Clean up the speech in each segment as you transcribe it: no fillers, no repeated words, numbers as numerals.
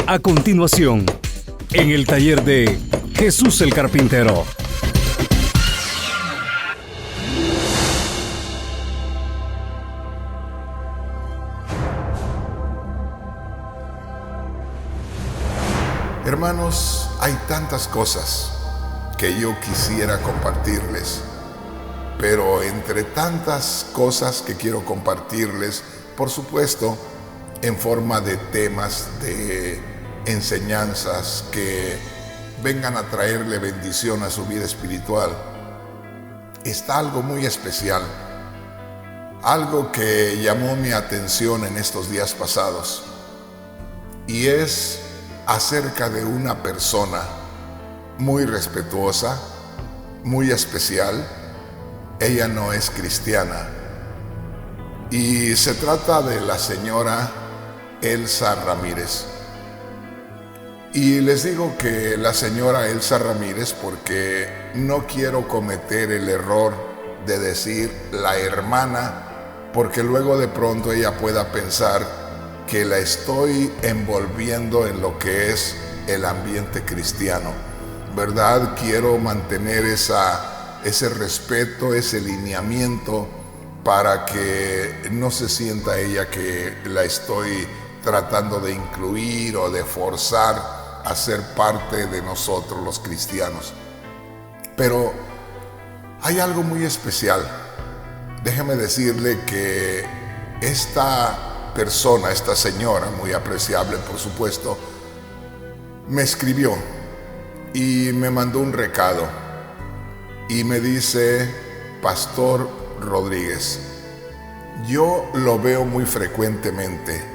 A continuación, en el taller de Jesús el Carpintero. Hermanos, hay tantas cosas que yo quisiera compartirles, pero entre tantas cosas que quiero compartirles, por supuesto, en forma de temas, de enseñanzas que vengan a traerle bendición a su vida espiritual, está algo muy especial, algo que llamó mi atención en estos días pasados, y es acerca de una persona muy respetuosa, muy especial. Ella no es cristiana, y se trata de la señora Elsa Ramírez. Y les digo que la señora Elsa Ramírez porque no quiero cometer el error de decir la hermana, porque luego de pronto ella pueda pensar que la estoy envolviendo en lo que es el ambiente cristiano, ¿verdad? Quiero mantener ese respeto, ese lineamiento, para que no se sienta ella que la estoy tratando de incluir o de forzar a ser parte de nosotros los cristianos. Pero hay algo muy especial. Déjeme decirle que esta persona, esta señora, muy apreciable por supuesto, me escribió y me mandó un recado y me dice: Pastor Rodríguez, yo lo veo muy frecuentemente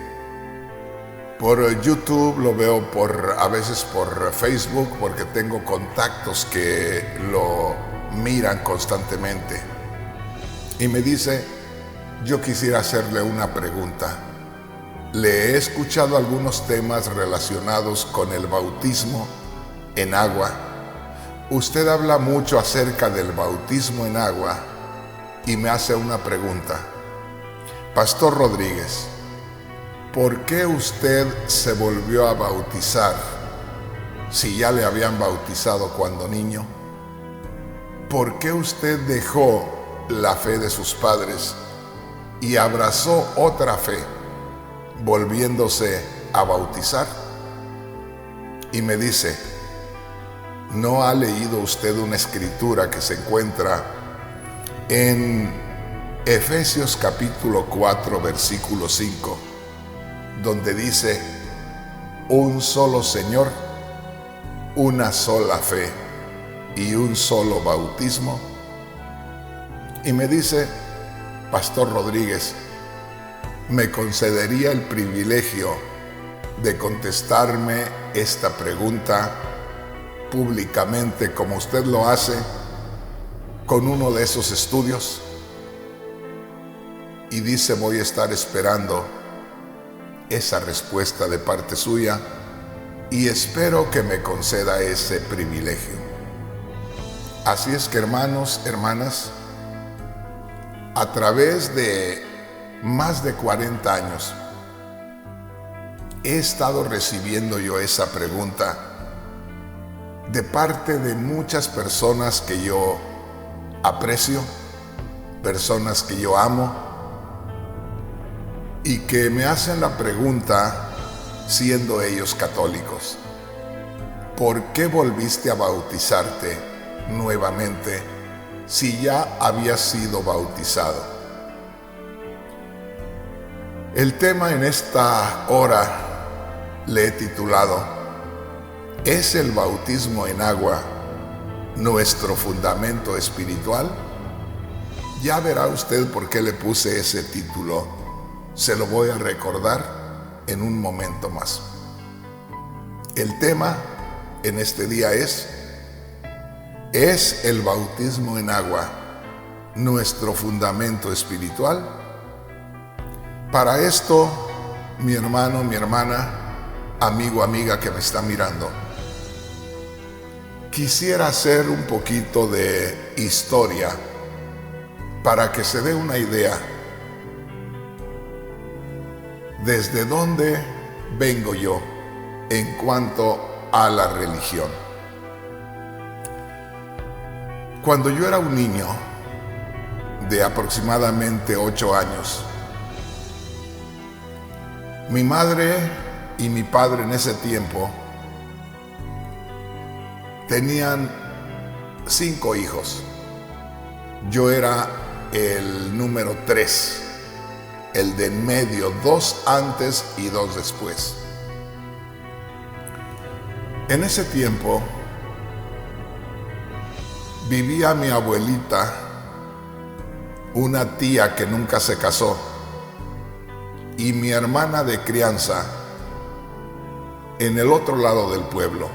por YouTube, lo veo a veces por Facebook, porque tengo contactos que lo miran constantemente, y me dice: yo quisiera hacerle una pregunta. Le he escuchado algunos temas relacionados con el bautismo en agua. Usted habla mucho acerca del bautismo en agua y me hace una pregunta. Pastor Rodríguez, ¿por qué usted se volvió a bautizar si ya le habían bautizado cuando niño? ¿Por qué usted dejó la fe de sus padres y abrazó otra fe, volviéndose a bautizar? Y me dice: ¿no ha leído usted una escritura que se encuentra en Efesios capítulo 4, versículo 5, donde dice: un solo Señor, una sola fe y un solo bautismo? Y me dice: Pastor Rodríguez, ¿me concedería el privilegio de contestarme esta pregunta públicamente como usted lo hace con uno de esos estudios? Y dice: voy a estar esperando esa respuesta de parte suya y espero que me conceda ese privilegio. Así es que, hermanos, hermanas, a través de más de 40 años he estado recibiendo yo esa pregunta de parte de muchas personas que yo aprecio, personas que yo amo, y que me hacen la pregunta, siendo ellos católicos: ¿por qué volviste a bautizarte nuevamente si ya habías sido bautizado? El tema en esta hora le he titulado: ¿es el bautismo en agua nuestro fundamento espiritual? Ya verá usted por qué le puse ese título. Se lo voy a recordar en un momento más. El tema en este día ¿es el bautismo en agua nuestro fundamento espiritual? Para esto, mi hermano, mi hermana, amigo, amiga que me está mirando, quisiera hacer un poquito de historia para que se dé una idea ¿desde dónde vengo yo en cuanto a la religión? Cuando yo era un niño de aproximadamente 8 años, mi madre y mi padre en ese tiempo tenían 5 hijos. Yo era el número 3, el de en medio, 2 antes y 2 después. En ese tiempo vivía mi abuelita, una tía que nunca se casó, y mi hermana de crianza en el otro lado del pueblo.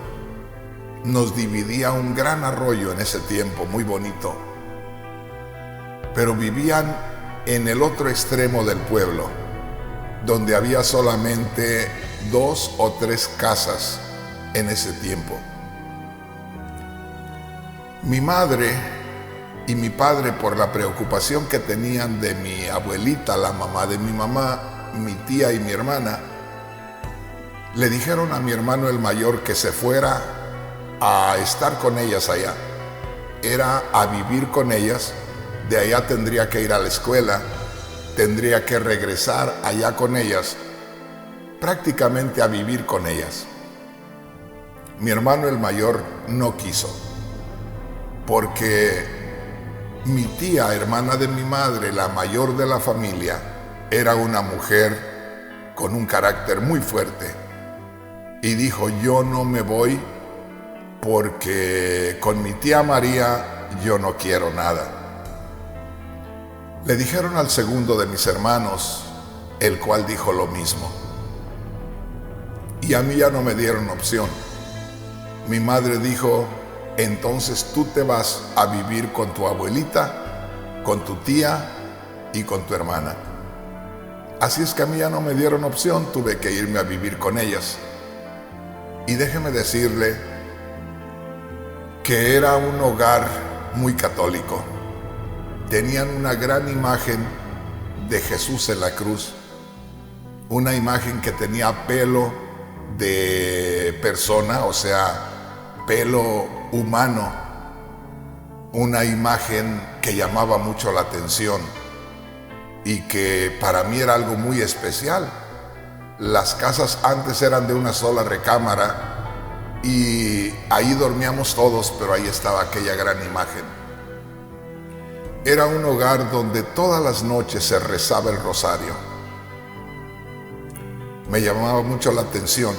Nos dividía un gran arroyo en ese tiempo, muy bonito, pero vivían en el otro extremo del pueblo, donde había solamente 2 o 3 casas en ese tiempo. Mi madre y mi padre, por la preocupación que tenían de mi abuelita, la mamá de mi mamá, mi tía y mi hermana, le dijeron a mi hermano el mayor que se fuera a estar con ellas allá. Era a vivir con ellas. De allá tendría que ir a la escuela, tendría que regresar allá con ellas, prácticamente a vivir con ellas. Mi hermano el mayor no quiso, porque mi tía, hermana de mi madre, la mayor de la familia, era una mujer con un carácter muy fuerte, y dijo: yo no me voy porque con mi tía María yo no quiero nada. Le dijeron al segundo de mis hermanos, el cual dijo lo mismo. Y a mí ya no me dieron opción. Mi madre dijo: entonces tú te vas a vivir con tu abuelita, con tu tía y con tu hermana. Así es que a mí ya no me dieron opción, tuve que irme a vivir con ellas. Y déjeme decirle que era un hogar muy católico. Tenían una gran imagen de Jesús en la cruz, una imagen que tenía pelo de persona, o sea, pelo humano, una imagen que llamaba mucho la atención y que para mí era algo muy especial. Las casas antes eran de una sola recámara y ahí dormíamos todos, pero ahí estaba aquella gran imagen. Era un hogar donde todas las noches se rezaba el rosario. Me llamaba mucho la atención.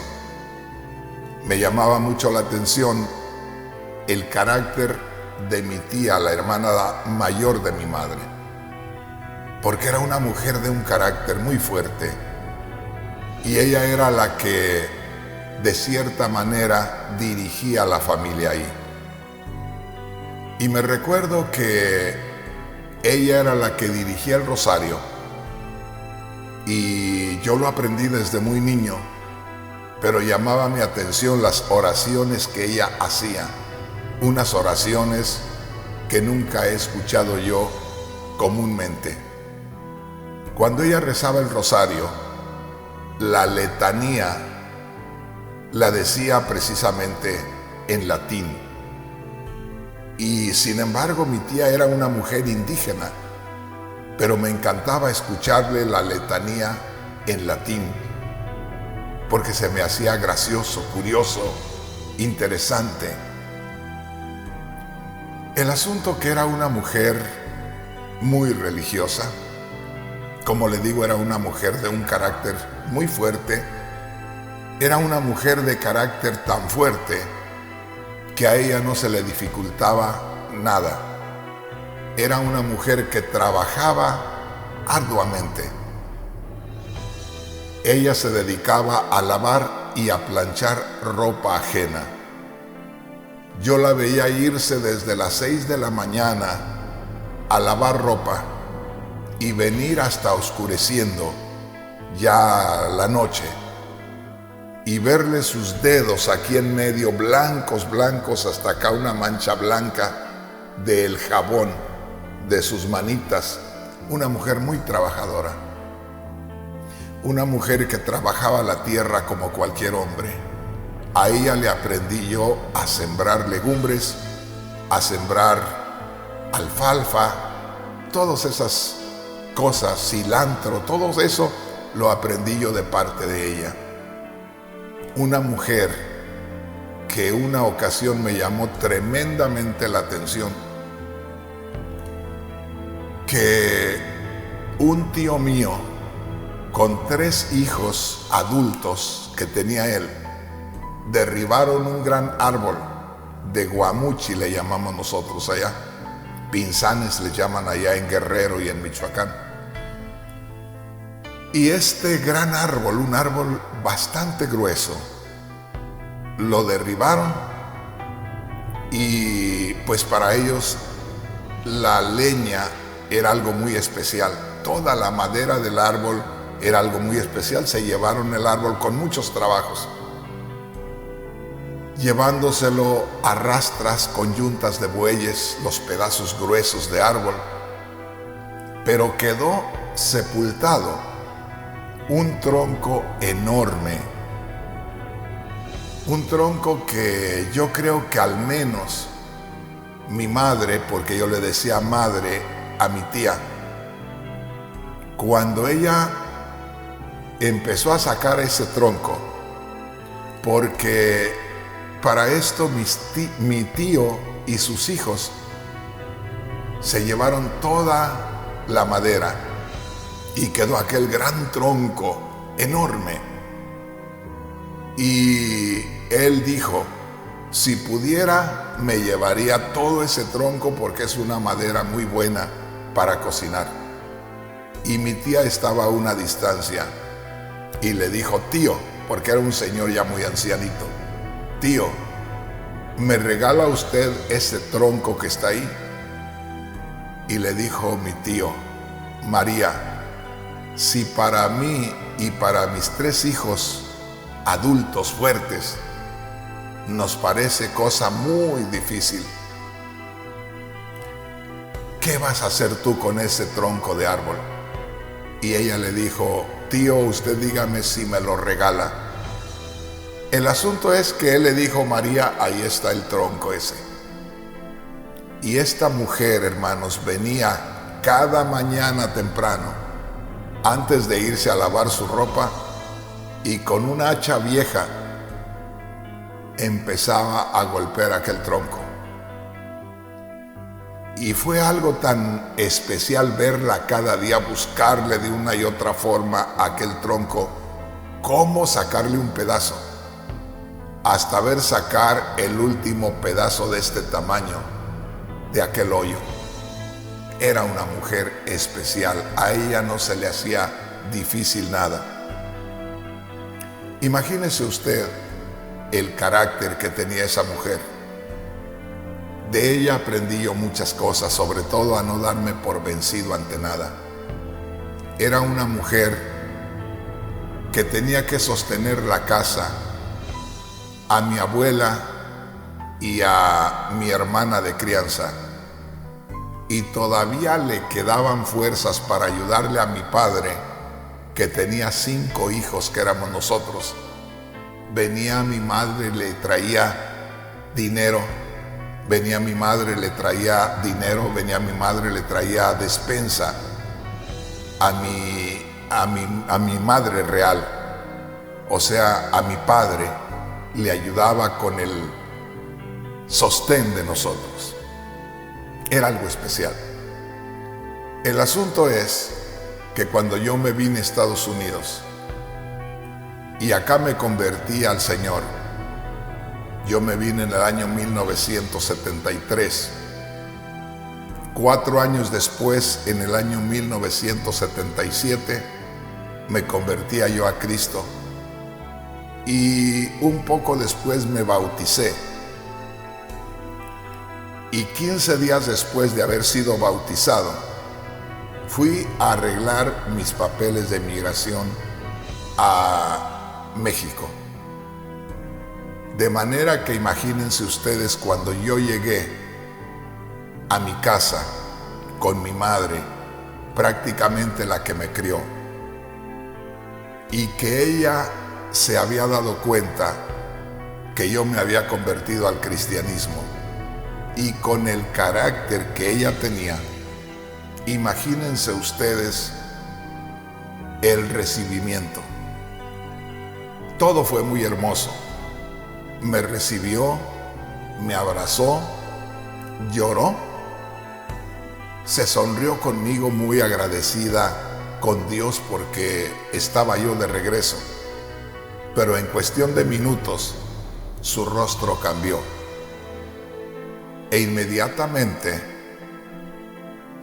Me llamaba mucho la atención el carácter de mi tía, la hermana mayor de mi madre, porque era una mujer de un carácter muy fuerte y ella era la que de cierta manera dirigía a la familia ahí. Y me recuerdo que ella era la que dirigía el rosario y yo lo aprendí desde muy niño, pero llamaba mi atención las oraciones que ella hacía, unas oraciones que nunca he escuchado yo comúnmente. Cuando ella rezaba el rosario, la letanía la decía precisamente en latín. Y sin embargo mi tía era una mujer indígena, pero me encantaba escucharle la letanía en latín, porque se me hacía gracioso, curioso, interesante. El asunto que era una mujer muy religiosa, como le digo, era una mujer de un carácter muy fuerte, era una mujer de carácter tan fuerte que a ella no se le dificultaba nada. Era una mujer que trabajaba arduamente. Ella se dedicaba a lavar y a planchar ropa ajena. Yo la veía irse desde las 6 de la mañana a lavar ropa y venir hasta oscureciendo ya la noche, y verle sus dedos aquí en medio blancos, blancos, hasta acá una mancha blanca del jabón de sus manitas. Una mujer muy trabajadora. una mujer que trabajaba la tierra como cualquier hombre. A ella le aprendí yo a sembrar legumbres, a sembrar alfalfa, todas esas cosas, cilantro, todo eso lo aprendí yo de parte de ella. Una mujer que una ocasión me llamó tremendamente la atención, que un tío mío con 3 hijos adultos que tenía él, derribaron un gran árbol de guamuchi, le llamamos nosotros allá, pinzanes le llaman allá en Guerrero y en Michoacán. Y este gran árbol, un árbol bastante grueso, lo derribaron y pues para ellos la leña era algo muy especial. Toda la madera del árbol era algo muy especial. Se llevaron el árbol con muchos trabajos, llevándoselo a rastras con yuntas de bueyes, los pedazos gruesos de árbol, pero quedó sepultado un tronco enorme, un tronco que yo creo que al menos mi madre, porque yo le decía madre a mi tía, cuando ella empezó a sacar ese tronco, porque para esto mi tío y sus hijos se llevaron toda la madera y quedó aquel gran tronco enorme. Y él dijo, si pudiera me llevaría todo ese tronco porque es una madera muy buena para cocinar. Y mi tía estaba a una distancia y le dijo, tío, porque era un señor ya muy ancianito, tío, ¿me regala usted ese tronco que está ahí? Y le dijo mi tío, María, si para mí y para mis 3 hijos adultos fuertes nos parece cosa muy difícil, ¿qué vas a hacer tú con ese tronco de árbol? Y ella le dijo, tío, usted dígame si me lo regala. El asunto es que él le dijo, María, ahí está el tronco ese. Y esta mujer, hermanos, venía cada mañana temprano, antes de irse a lavar su ropa, y con una hacha vieja empezaba a golpear aquel tronco. Y fue algo tan especial verla cada día, buscarle de una y otra forma a aquel tronco, cómo sacarle un pedazo, hasta ver sacar el último pedazo de este tamaño de aquel hoyo. Era una mujer especial, a ella no se le hacía difícil nada. Imagínese usted el carácter que tenía esa mujer. De ella aprendí yo muchas cosas, sobre todo a no darme por vencido ante nada. Era una mujer que tenía que sostener la casa, a mi abuela y a mi hermana de crianza, y todavía le quedaban fuerzas para ayudarle a mi padre, que tenía 5 hijos que éramos nosotros. Venía mi madre, le traía dinero, venía mi madre, le traía dinero, venía mi madre, le traía despensa a mi madre real, o sea, a mi padre, le ayudaba con el sostén de nosotros. Era algo especial. El asunto es que cuando yo me vine a Estados Unidos y acá me convertí al Señor, yo me vine en el año 1973. 4 años después, en el año 1977, me convertía yo a Cristo. Y un poco después me bauticé. Y 15 días después de haber sido bautizado, fui a arreglar mis papeles de migración a México. De manera que imagínense ustedes, cuando yo llegué a mi casa con mi madre, prácticamente la que me crió, y que ella se había dado cuenta que yo me había convertido al cristianismo, y con el carácter que ella tenía, imagínense ustedes el recibimiento. Todo fue muy hermoso. Me recibió, me abrazó, lloró, se sonrió conmigo muy agradecida con Dios porque estaba yo de regreso. Pero en cuestión de minutos, su rostro cambió. E inmediatamente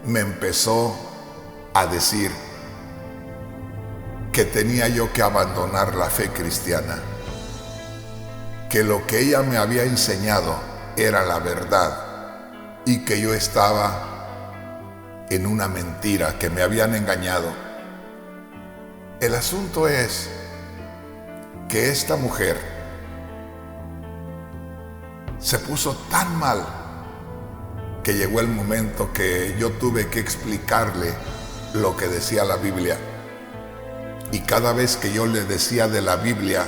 me empezó a decir que tenía yo que abandonar la fe cristiana, que lo que ella me había enseñado era la verdad y que yo estaba en una mentira, que me habían engañado. El asunto es que esta mujer se puso tan mal que llegó el momento que yo tuve que explicarle lo que decía la Biblia. Y cada vez que yo le decía de la Biblia,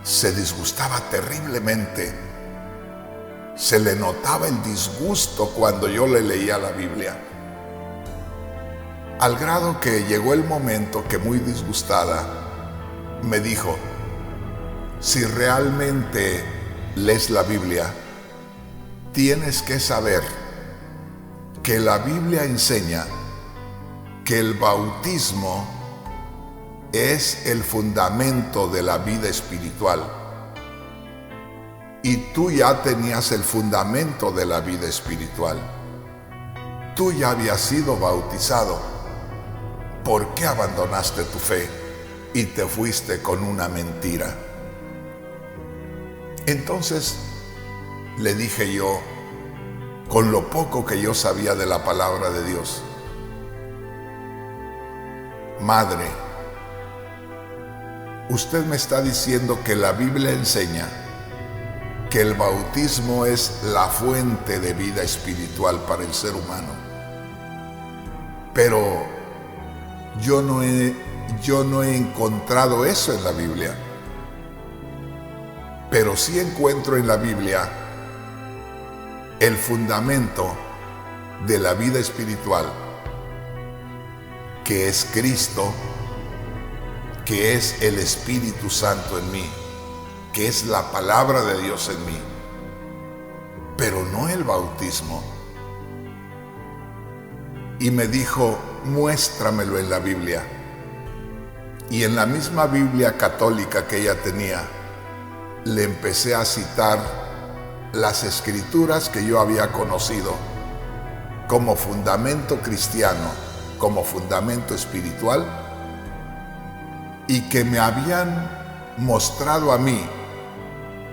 se disgustaba terriblemente. Se le notaba el disgusto cuando yo le leía la Biblia. Al grado que llegó el momento que, muy disgustada, me dijo: si realmente lees la Biblia, tienes que saber que la Biblia enseña que el bautismo es el fundamento de la vida espiritual. Y tú ya tenías el fundamento de la vida espiritual. Tú ya habías sido bautizado. ¿Por qué abandonaste tu fe y te fuiste con una mentira? Entonces le dije yo, con lo poco que yo sabía de la palabra de Dios: madre, usted me está diciendo que la Biblia enseña que el bautismo es la fuente de vida espiritual para el ser humano. Pero yo no he encontrado eso en la Biblia. Pero sí encuentro en la Biblia el fundamento de la vida espiritual, que es Cristo, que es el Espíritu Santo en mí, que es la palabra de Dios en mí, pero no el bautismo. Y me dijo: muéstramelo en la Biblia. Y en la misma Biblia católica que ella tenía, le empecé a citar las escrituras que yo había conocido como fundamento cristiano, como fundamento espiritual, y que me habían mostrado a mí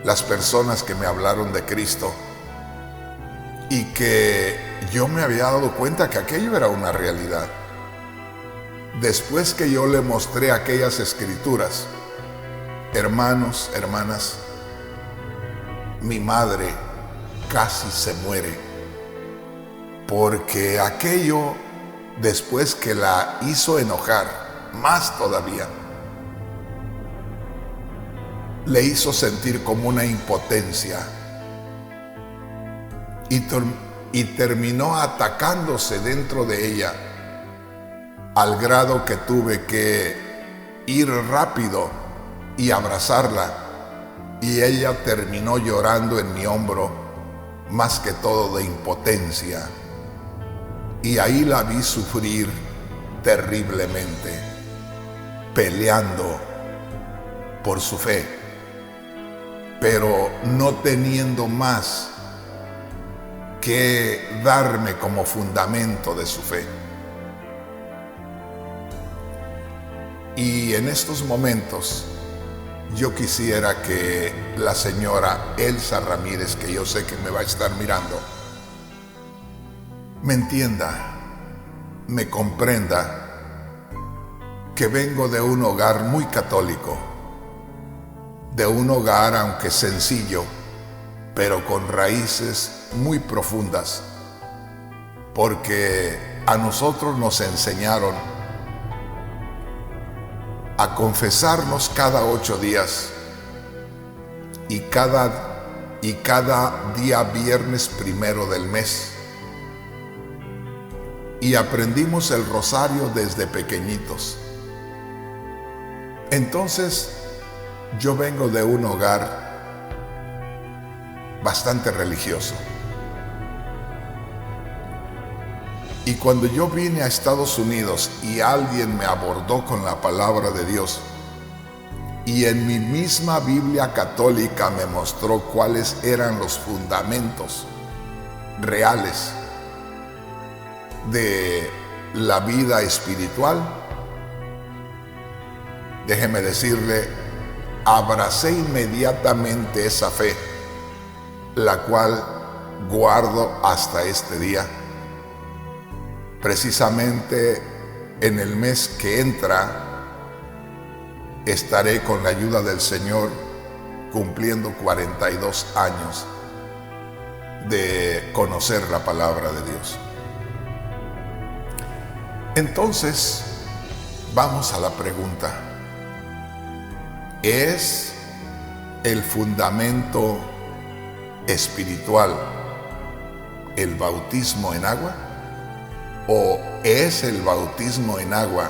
las personas que me hablaron de Cristo, y que yo me había dado cuenta que aquello era una realidad. Después que yo le mostré aquellas escrituras, hermanos, hermanas, mi madre casi se muere, porque aquello, después que la hizo enojar más todavía, le hizo sentir como una impotencia, y terminó atacándose dentro de ella, al grado que tuve que ir rápido y abrazarla, y ella terminó llorando en mi hombro, más que todo de impotencia. Y ahí la vi sufrir terriblemente, peleando por su fe, pero no teniendo más que darme como fundamento de su fe. Y en estos momentos yo quisiera que la señora Elsa Ramírez, que yo sé que me va a estar mirando, me entienda, me comprenda, que vengo de un hogar muy católico, de un hogar, aunque sencillo, pero con raíces muy profundas, porque a nosotros nos enseñaron a confesarnos cada 8 días y cada día viernes primero del mes. Y aprendimos el rosario desde pequeñitos. Entonces, yo vengo de un hogar bastante religioso. Y cuando yo vine a Estados Unidos y alguien me abordó con la palabra de Dios, y en mi misma Biblia católica me mostró cuáles eran los fundamentos reales de la vida espiritual, déjeme decirle, abracé inmediatamente esa fe, la cual guardo hasta este día. Precisamente en el mes que entra estaré con la ayuda del Señor cumpliendo 42 años de conocer la palabra de Dios. Entonces, vamos a la pregunta. ¿Es el fundamento espiritual el bautismo en agua? ¿O es el bautismo en agua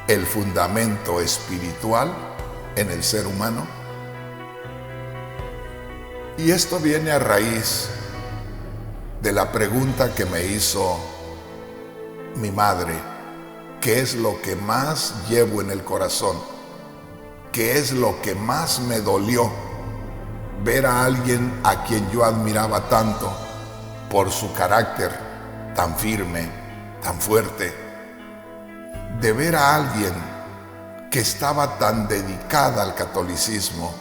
el fundamento espiritual en el ser humano? Y esto viene a raíz de la pregunta que me hizo mi madre: ¿qué es lo que más llevo en el corazón? ¿Qué es lo que más me dolió? Ver a alguien a quien yo admiraba tanto por su carácter tan firme, tan fuerte, de ver a alguien que estaba tan dedicada al catolicismo,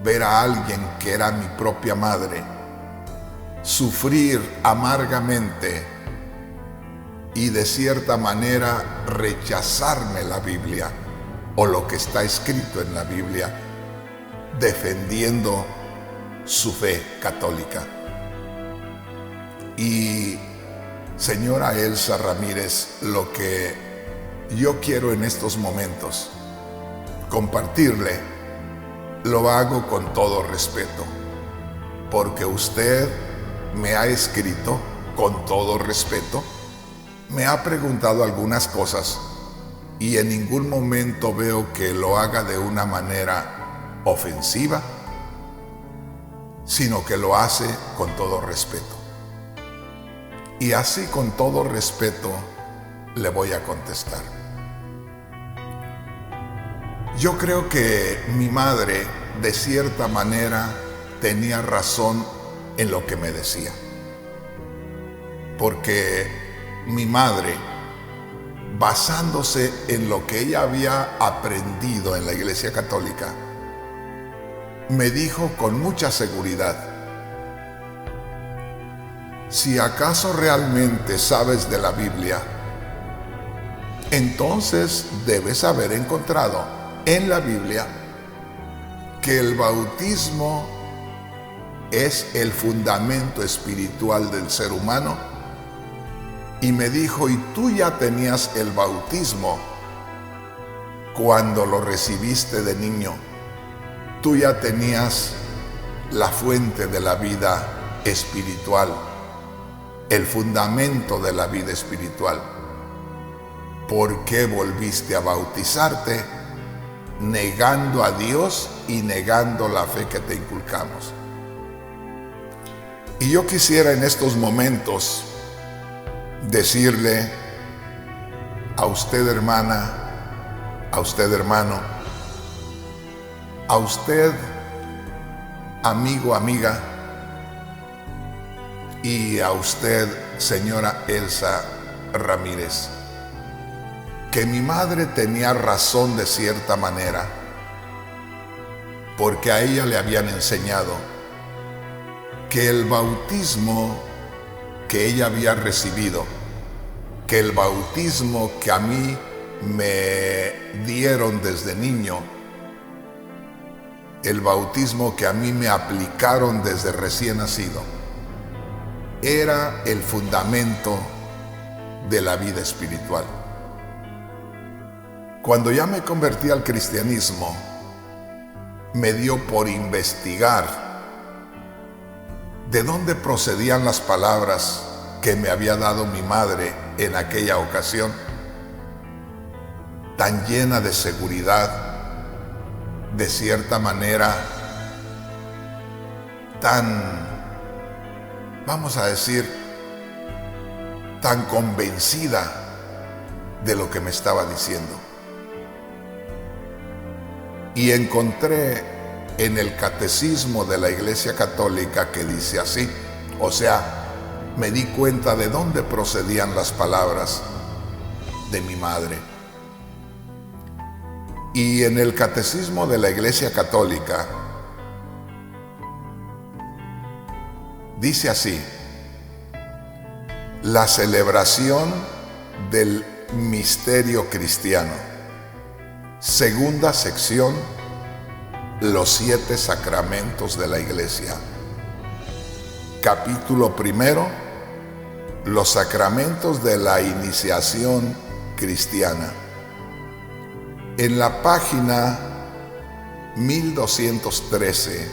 ver a alguien que era mi propia madre, sufrir amargamente y de cierta manera rechazarme la Biblia o lo que está escrito en la Biblia, defendiendo su fe católica. Y señora Elsa Ramírez, lo que yo quiero en estos momentos compartirle, lo hago con todo respeto, porque usted me ha escrito con todo respeto, me ha preguntado algunas cosas y en ningún momento veo que lo haga de una manera ofensiva, sino que lo hace con todo respeto. Y así, con todo respeto, le voy a contestar. Yo creo que mi madre, de cierta manera, tenía razón en lo que me decía. Porque mi madre, basándose en lo que ella había aprendido en la Iglesia Católica, me dijo con mucha seguridad: si acaso realmente sabes de la Biblia, entonces debes haber encontrado en la Biblia que el bautismo es el fundamento espiritual del ser humano. Y me dijo: y tú ya tenías el bautismo cuando lo recibiste de niño. Tú ya tenías la fuente de la vida espiritual, el fundamento de la vida espiritual. ¿Por qué volviste a bautizarte negando a Dios y negando la fe que te inculcamos? Y yo quisiera en estos momentos decirle a usted, hermana, a usted, hermano, a usted, amigo, amiga, y a usted, señora Elsa Ramírez, que mi madre tenía razón de cierta manera, porque a ella le habían enseñado que el bautismo que ella había recibido, que el bautismo que a mí me dieron desde niño, el bautismo que a mí me aplicaron desde recién nacido, era el fundamento de la vida espiritual. Cuando ya me convertí al cristianismo, me dio por investigar de dónde procedían las palabras que me había dado mi madre en aquella ocasión, tan llena de seguridad, de cierta manera, tan, vamos a decir, tan convencida de lo que me estaba diciendo. Y encontré en el catecismo de la Iglesia Católica que dice así, o sea, me di cuenta de dónde procedían las palabras de mi madre. Y en el catecismo de la Iglesia Católica dice así: la celebración del misterio cristiano, segunda sección, los 7 sacramentos de la Iglesia. Capítulo primero, los sacramentos de la iniciación cristiana. En la página 1213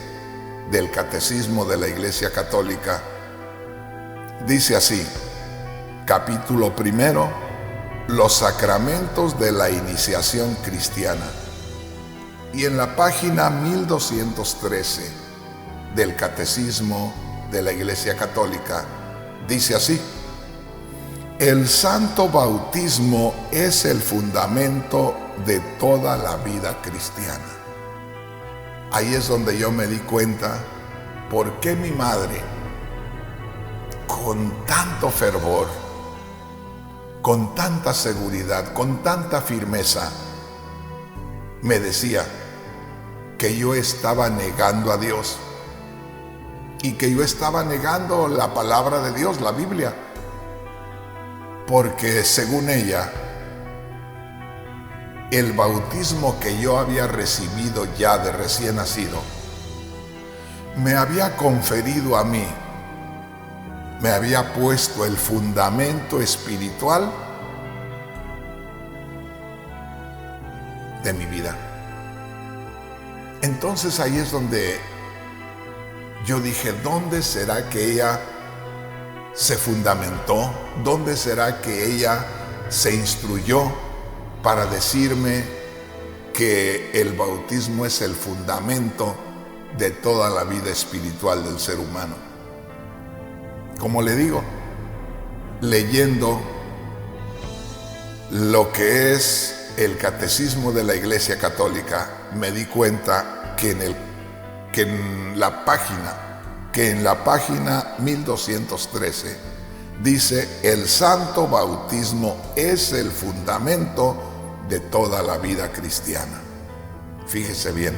del Catecismo de la Iglesia Católica, dice así: capítulo primero, los sacramentos de la iniciación cristiana. Y en la página 1213 del Catecismo de la Iglesia Católica, dice así: el santo bautismo es el fundamento de toda la vida cristiana. Ahí es donde yo me di cuenta por qué mi madre, con tanto fervor, con tanta seguridad, con tanta firmeza, me decía que yo estaba negando a Dios y que yo estaba negando la palabra de Dios, la Biblia, porque según ella, el bautismo que yo había recibido ya de recién nacido me había conferido a mí, me había puesto el fundamento espiritual de mi vida. Entonces ahí es donde yo dije, ¿dónde será que ella se fundamentó? ¿Dónde será que ella se instruyó para decirme que el bautismo es el fundamento de toda la vida espiritual del ser humano? Como le digo, leyendo lo que es el Catecismo de la Iglesia Católica, me di cuenta que en la página 1213 dice: el santo bautismo es el fundamento de toda la vida cristiana. Fíjese bien,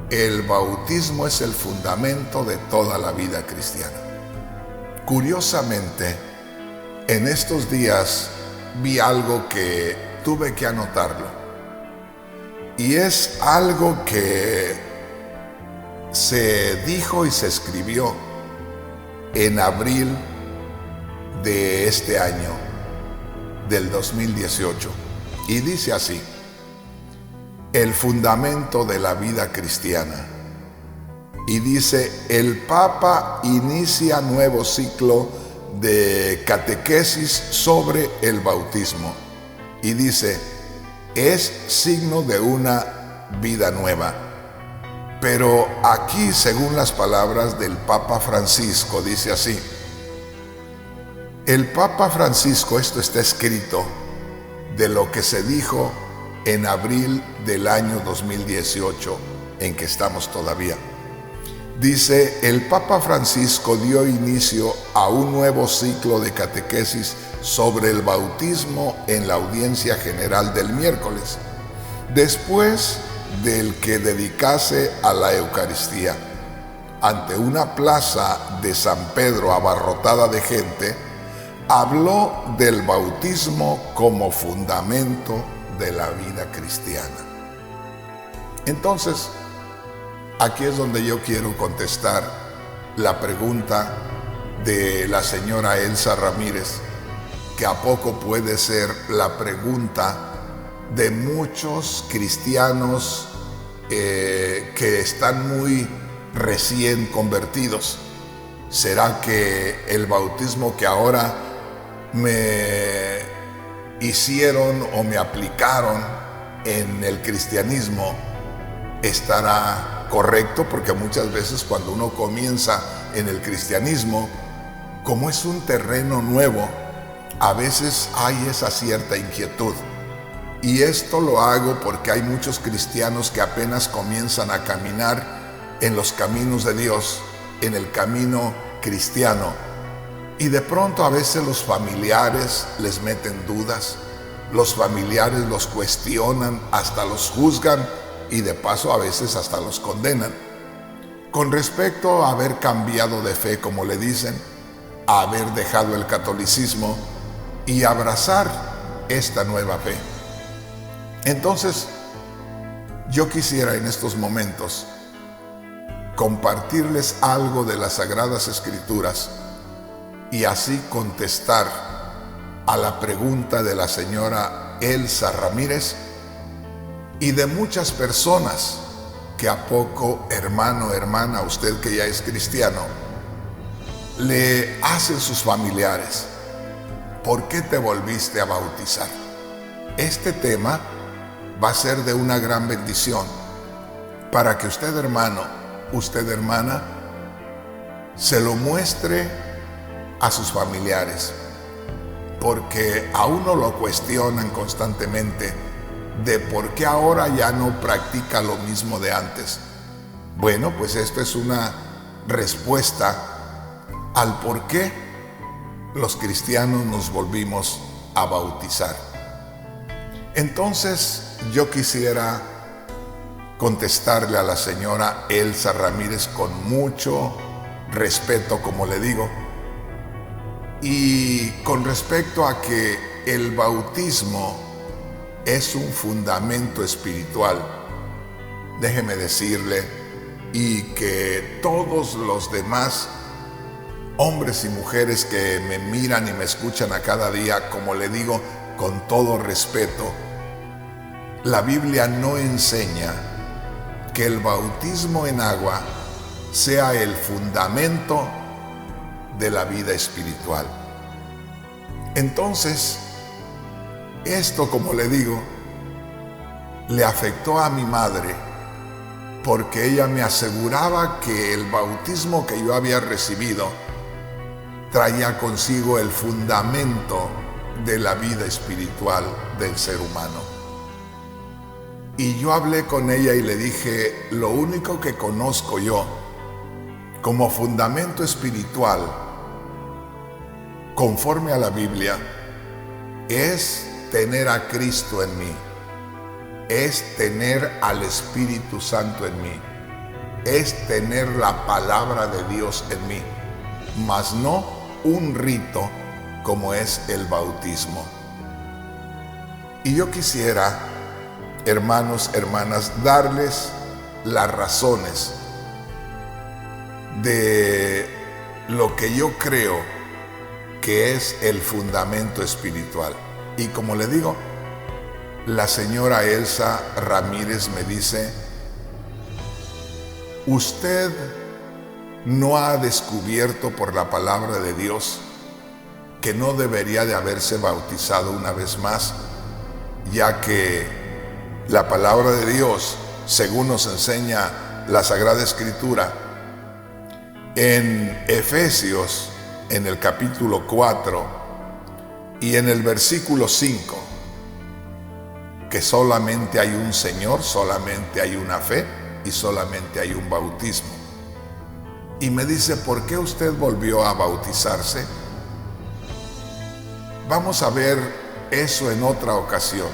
el bautismo es el fundamento de toda la vida cristiana. Curiosamente, en estos días vi algo que tuve que anotarlo, y es algo que se dijo y se escribió en abril de este año, del 2018, y dice así: el fundamento de la vida cristiana. Y dice: el Papa inicia nuevo ciclo de catequesis sobre el bautismo, y dice: es signo de una vida nueva. Pero aquí, según las palabras del Papa Francisco, dice así: el Papa Francisco, esto está escrito de lo que se dijo en abril del año 2018, en que estamos todavía. Dice: el Papa Francisco dio inicio a un nuevo ciclo de catequesis sobre el bautismo en la audiencia general del miércoles, después del que dedicase a la Eucaristía. Ante una plaza de San Pedro abarrotada de gente, habló del bautismo como fundamento de la vida cristiana. Entonces, aquí es donde yo quiero contestar la pregunta de la señora Elsa Ramírez, que a poco puede ser la pregunta de muchos cristianos que están muy recién convertidos. ¿Será que el bautismo que ahora me hicieron o me aplicaron en el cristianismo estará correcto? Porque muchas veces cuando uno comienza en el cristianismo, como es un terreno nuevo, a veces hay esa cierta inquietud. Y esto lo hago porque hay muchos cristianos que apenas comienzan a caminar en los caminos de Dios, en el camino cristiano. Y de pronto a veces los familiares les meten dudas, los familiares los cuestionan, hasta los juzgan y de paso a veces hasta los condenan. Con respecto a haber cambiado de fe, como le dicen, a haber dejado el catolicismo y abrazar esta nueva fe. Entonces, yo quisiera en estos momentos compartirles algo de las Sagradas Escrituras y así contestar a la pregunta de la señora Elsa Ramírez y de muchas personas que a poco, hermano, hermana, usted que ya es cristiano, le hacen sus familiares: ¿por qué te volviste a bautizar? Este tema va a ser de una gran bendición para que usted, hermano, usted, hermana, se lo muestre a sus familiares, porque a uno lo cuestionan constantemente de por qué ahora ya no practica lo mismo de antes. Bueno, pues esto es una respuesta al por qué los cristianos nos volvimos a bautizar. Entonces, yo quisiera contestarle a la señora Elsa Ramírez con mucho respeto, como le digo, y con respecto a que el bautismo es un fundamento espiritual. Déjeme decirle, y que todos los demás hombres y mujeres que me miran y me escuchan a cada día, como le digo con todo respeto, la Biblia no enseña que el bautismo en agua sea el fundamento de la vida espiritual. Entonces, esto, como le digo, le afectó a mi madre, porque ella me aseguraba que el bautismo que yo había recibido traía consigo el fundamento de la vida espiritual del ser humano. Y yo hablé con ella y le dije: lo único que conozco yo como fundamento espiritual, conforme a la Biblia, es tener a Cristo en mí, es tener al Espíritu Santo en mí, es tener la palabra de Dios en mí, mas no un rito como es el bautismo. Y yo quisiera, hermanos, hermanas, darles las razones de lo que yo creo que es el fundamento espiritual. Y como le digo, la señora Elsa Ramírez me dice: usted no ha descubierto por la palabra de Dios que no debería de haberse bautizado una vez más, ya que la palabra de Dios, según nos enseña la Sagrada Escritura, en Efesios, en el capítulo 4 y en el versículo 5, que solamente hay un Señor, solamente hay una fe y solamente hay un bautismo. Y me dice: ¿por qué usted volvió a bautizarse? Vamos a ver eso en otra ocasión.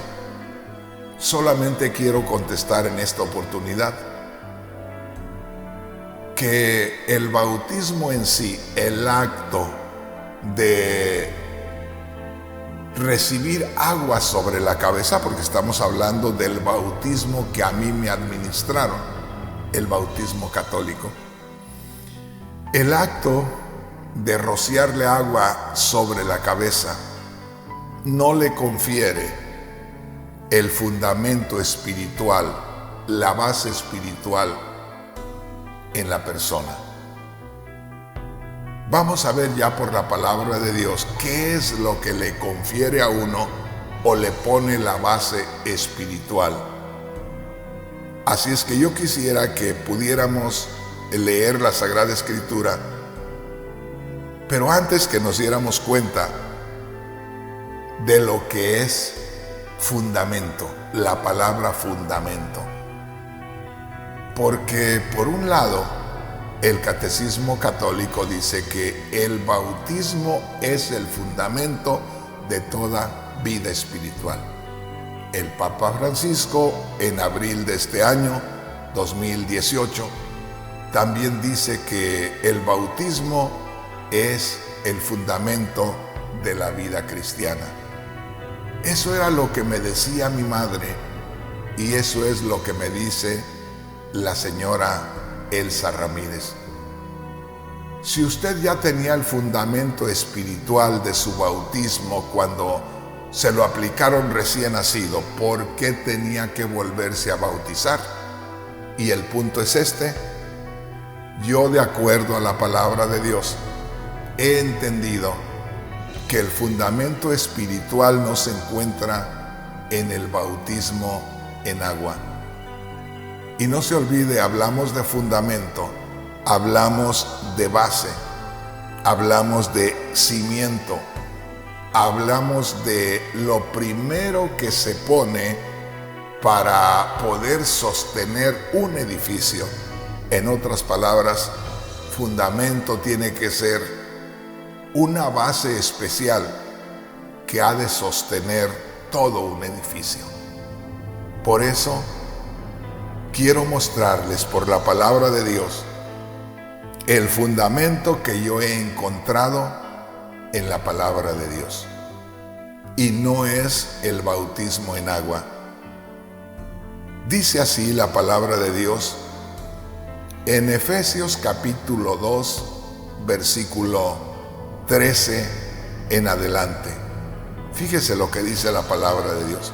Solamente quiero contestar en esta oportunidad que el bautismo en sí, el acto de recibir agua sobre la cabeza, porque estamos hablando del bautismo que a mí me administraron, el bautismo católico, el acto de rociarle agua sobre la cabeza no le confiere el fundamento espiritual, la base espiritual en la persona. Vamos a ver ya por la palabra de Dios qué es lo que le confiere a uno o le pone la base espiritual. Así es que yo quisiera que pudiéramos leer la Sagrada Escritura, pero antes que nos diéramos cuenta de lo que es fundamento, la palabra fundamento. Porque por un lado, el Catecismo Católico dice que el bautismo es el fundamento de toda vida espiritual. El Papa Francisco, en abril de este año, 2018, también dice que el bautismo es el fundamento de la vida cristiana. Eso era lo que me decía mi madre y eso es lo que me dice la señora Elsa Ramírez. Si usted ya tenía el fundamento espiritual de su bautismo cuando se lo aplicaron recién nacido, ¿por qué tenía que volverse a bautizar? Y el punto es este: yo, de acuerdo a la palabra de Dios, he entendido que el fundamento espiritual no se encuentra en el bautismo en agua. Y no se olvide, hablamos de fundamento, hablamos de base, hablamos de cimiento, hablamos de lo primero que se pone para poder sostener un edificio. En otras palabras, fundamento tiene que ser una base especial que ha de sostener todo un edificio. Por eso, quiero mostrarles por la palabra de Dios el fundamento que yo he encontrado en la palabra de Dios. Y no es el bautismo en agua. Dice así la palabra de Dios en Efesios capítulo 2, versículo 13 en adelante. Fíjese lo que dice la palabra de Dios.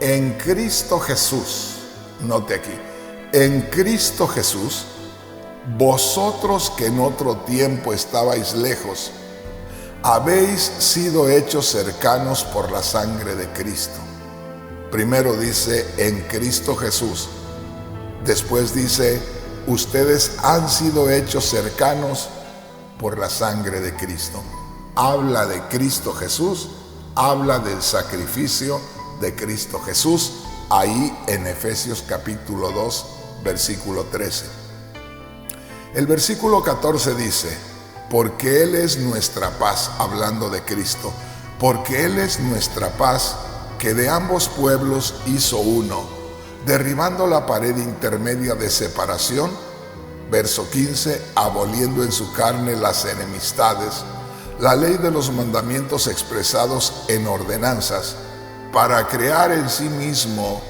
En Cristo Jesús, note aquí, en Cristo Jesús, vosotros que en otro tiempo estabais lejos, habéis sido hechos cercanos por la sangre de Cristo. Primero dice en Cristo Jesús, después dice ustedes han sido hechos cercanos por la sangre de Cristo. Habla de Cristo Jesús, habla del sacrificio de Cristo Jesús, ahí en Efesios capítulo 2, versículo 13. El versículo 14 dice, porque Él es nuestra paz, hablando de Cristo, porque Él es nuestra paz, que de ambos pueblos hizo uno, derribando la pared intermedia de separación. Verso 15, aboliendo en su carne las enemistades, la ley de los mandamientos expresados en ordenanzas, para crear en sí mismo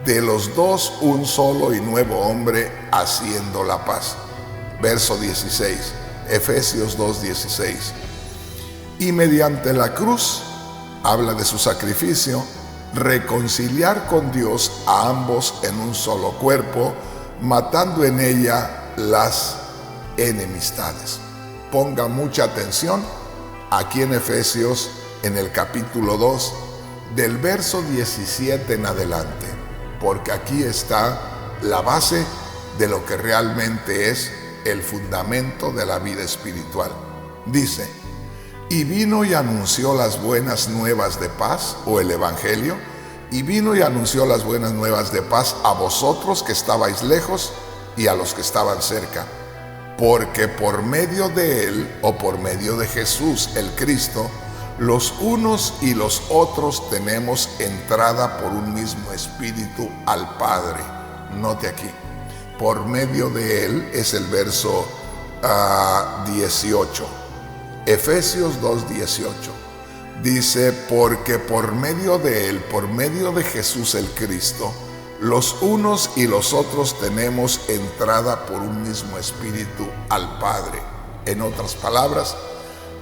de los dos un solo y nuevo hombre, haciendo la paz. Verso 16, Efesios 2:16. Y mediante la cruz, habla de su sacrificio, reconciliar con Dios a ambos en un solo cuerpo, matando en ella las enemistades. Ponga mucha atención aquí en Efesios, en el capítulo 2, del verso 17 en adelante, porque aquí está la base de lo que realmente es el fundamento de la vida espiritual. Dice, y vino y anunció las buenas nuevas de paz, o el Evangelio, y vino y anunció las buenas nuevas de paz a vosotros que estabais lejos y a los que estaban cerca, porque por medio de Él, o por medio de Jesús el Cristo, los unos y los otros tenemos entrada por un mismo espíritu al Padre. Note aquí, por medio de Él es el verso 18, Efesios 2:18. Dice, porque por medio de Él, por medio de Jesús el Cristo, los unos y los otros tenemos entrada por un mismo espíritu al Padre. En otras palabras,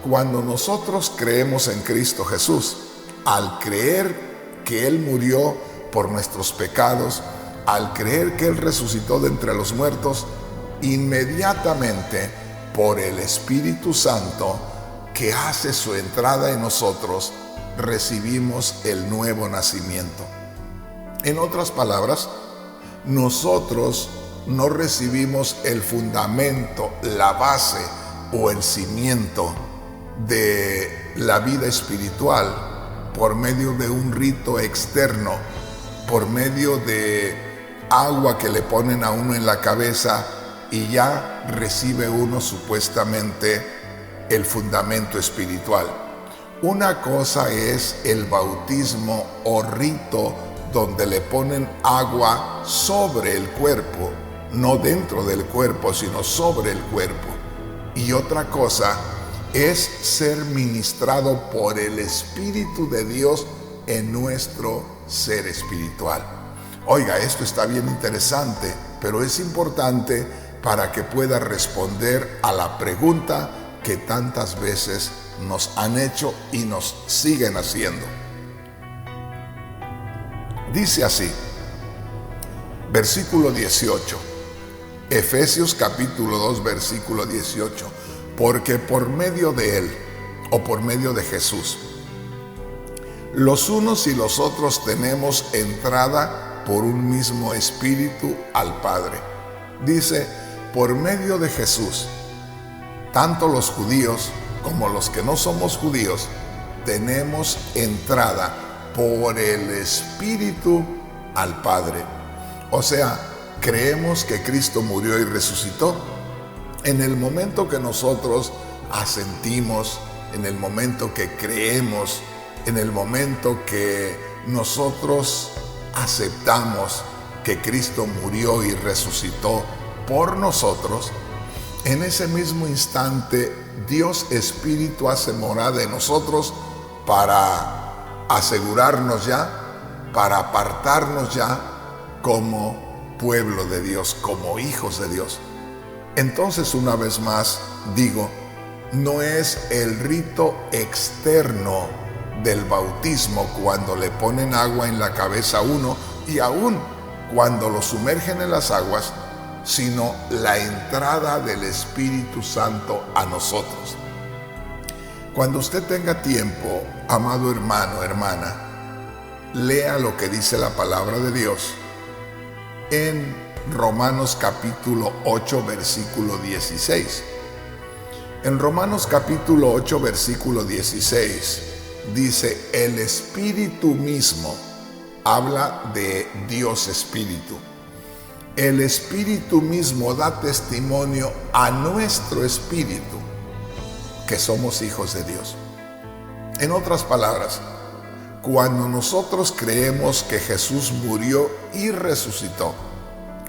Cuando nosotros creemos en Cristo Jesús, al creer que Él murió por nuestros pecados, al creer que Él resucitó de entre los muertos, inmediatamente por el Espíritu Santo que hace su entrada en nosotros, recibimos el nuevo nacimiento. En otras palabras, nosotros no recibimos el fundamento, la base o el cimiento de la vida espiritual por medio de un rito externo, por medio de agua que le ponen a uno en la cabeza y ya recibe uno supuestamente el fundamento espiritual. Una cosa es el bautismo o rito donde le ponen agua sobre el cuerpo, no dentro del cuerpo, sino sobre el cuerpo. Y otra cosa es ser ministrado por el Espíritu de Dios en nuestro ser espiritual. Oiga, esto está bien interesante, pero es importante para que pueda responder a la pregunta que tantas veces nos han hecho y nos siguen haciendo. Dice así, versículo 18, Efesios capítulo 2, versículo 18, porque por medio de Él, o por medio de Jesús, los unos y los otros tenemos entrada por un mismo Espíritu al Padre. Dice, por medio de Jesús, tanto los judíos como los que no somos judíos, tenemos entrada por el Espíritu al Padre. O sea, creemos que Cristo murió y resucitó. En el momento que nosotros asentimos, en el momento que creemos, en el momento que nosotros aceptamos que Cristo murió y resucitó por nosotros, en ese mismo instante Dios Espíritu hace morada en nosotros para asegurarnos ya, para apartarnos ya como pueblo de Dios, como hijos de Dios. Entonces, una vez más digo, no es el rito externo del bautismo cuando le ponen agua en la cabeza a uno y aún cuando lo sumergen en las aguas, sino la entrada del Espíritu Santo a nosotros. Cuando usted tenga tiempo, amado hermano, hermana, lea lo que dice la palabra de Dios en Romanos capítulo 8, versículo 16. En Romanos capítulo 8, versículo 16, dice, el Espíritu mismo, habla de Dios Espíritu. El Espíritu mismo da testimonio a nuestro espíritu que somos hijos de Dios. En otras palabras, cuando nosotros creemos que Jesús murió y resucitó,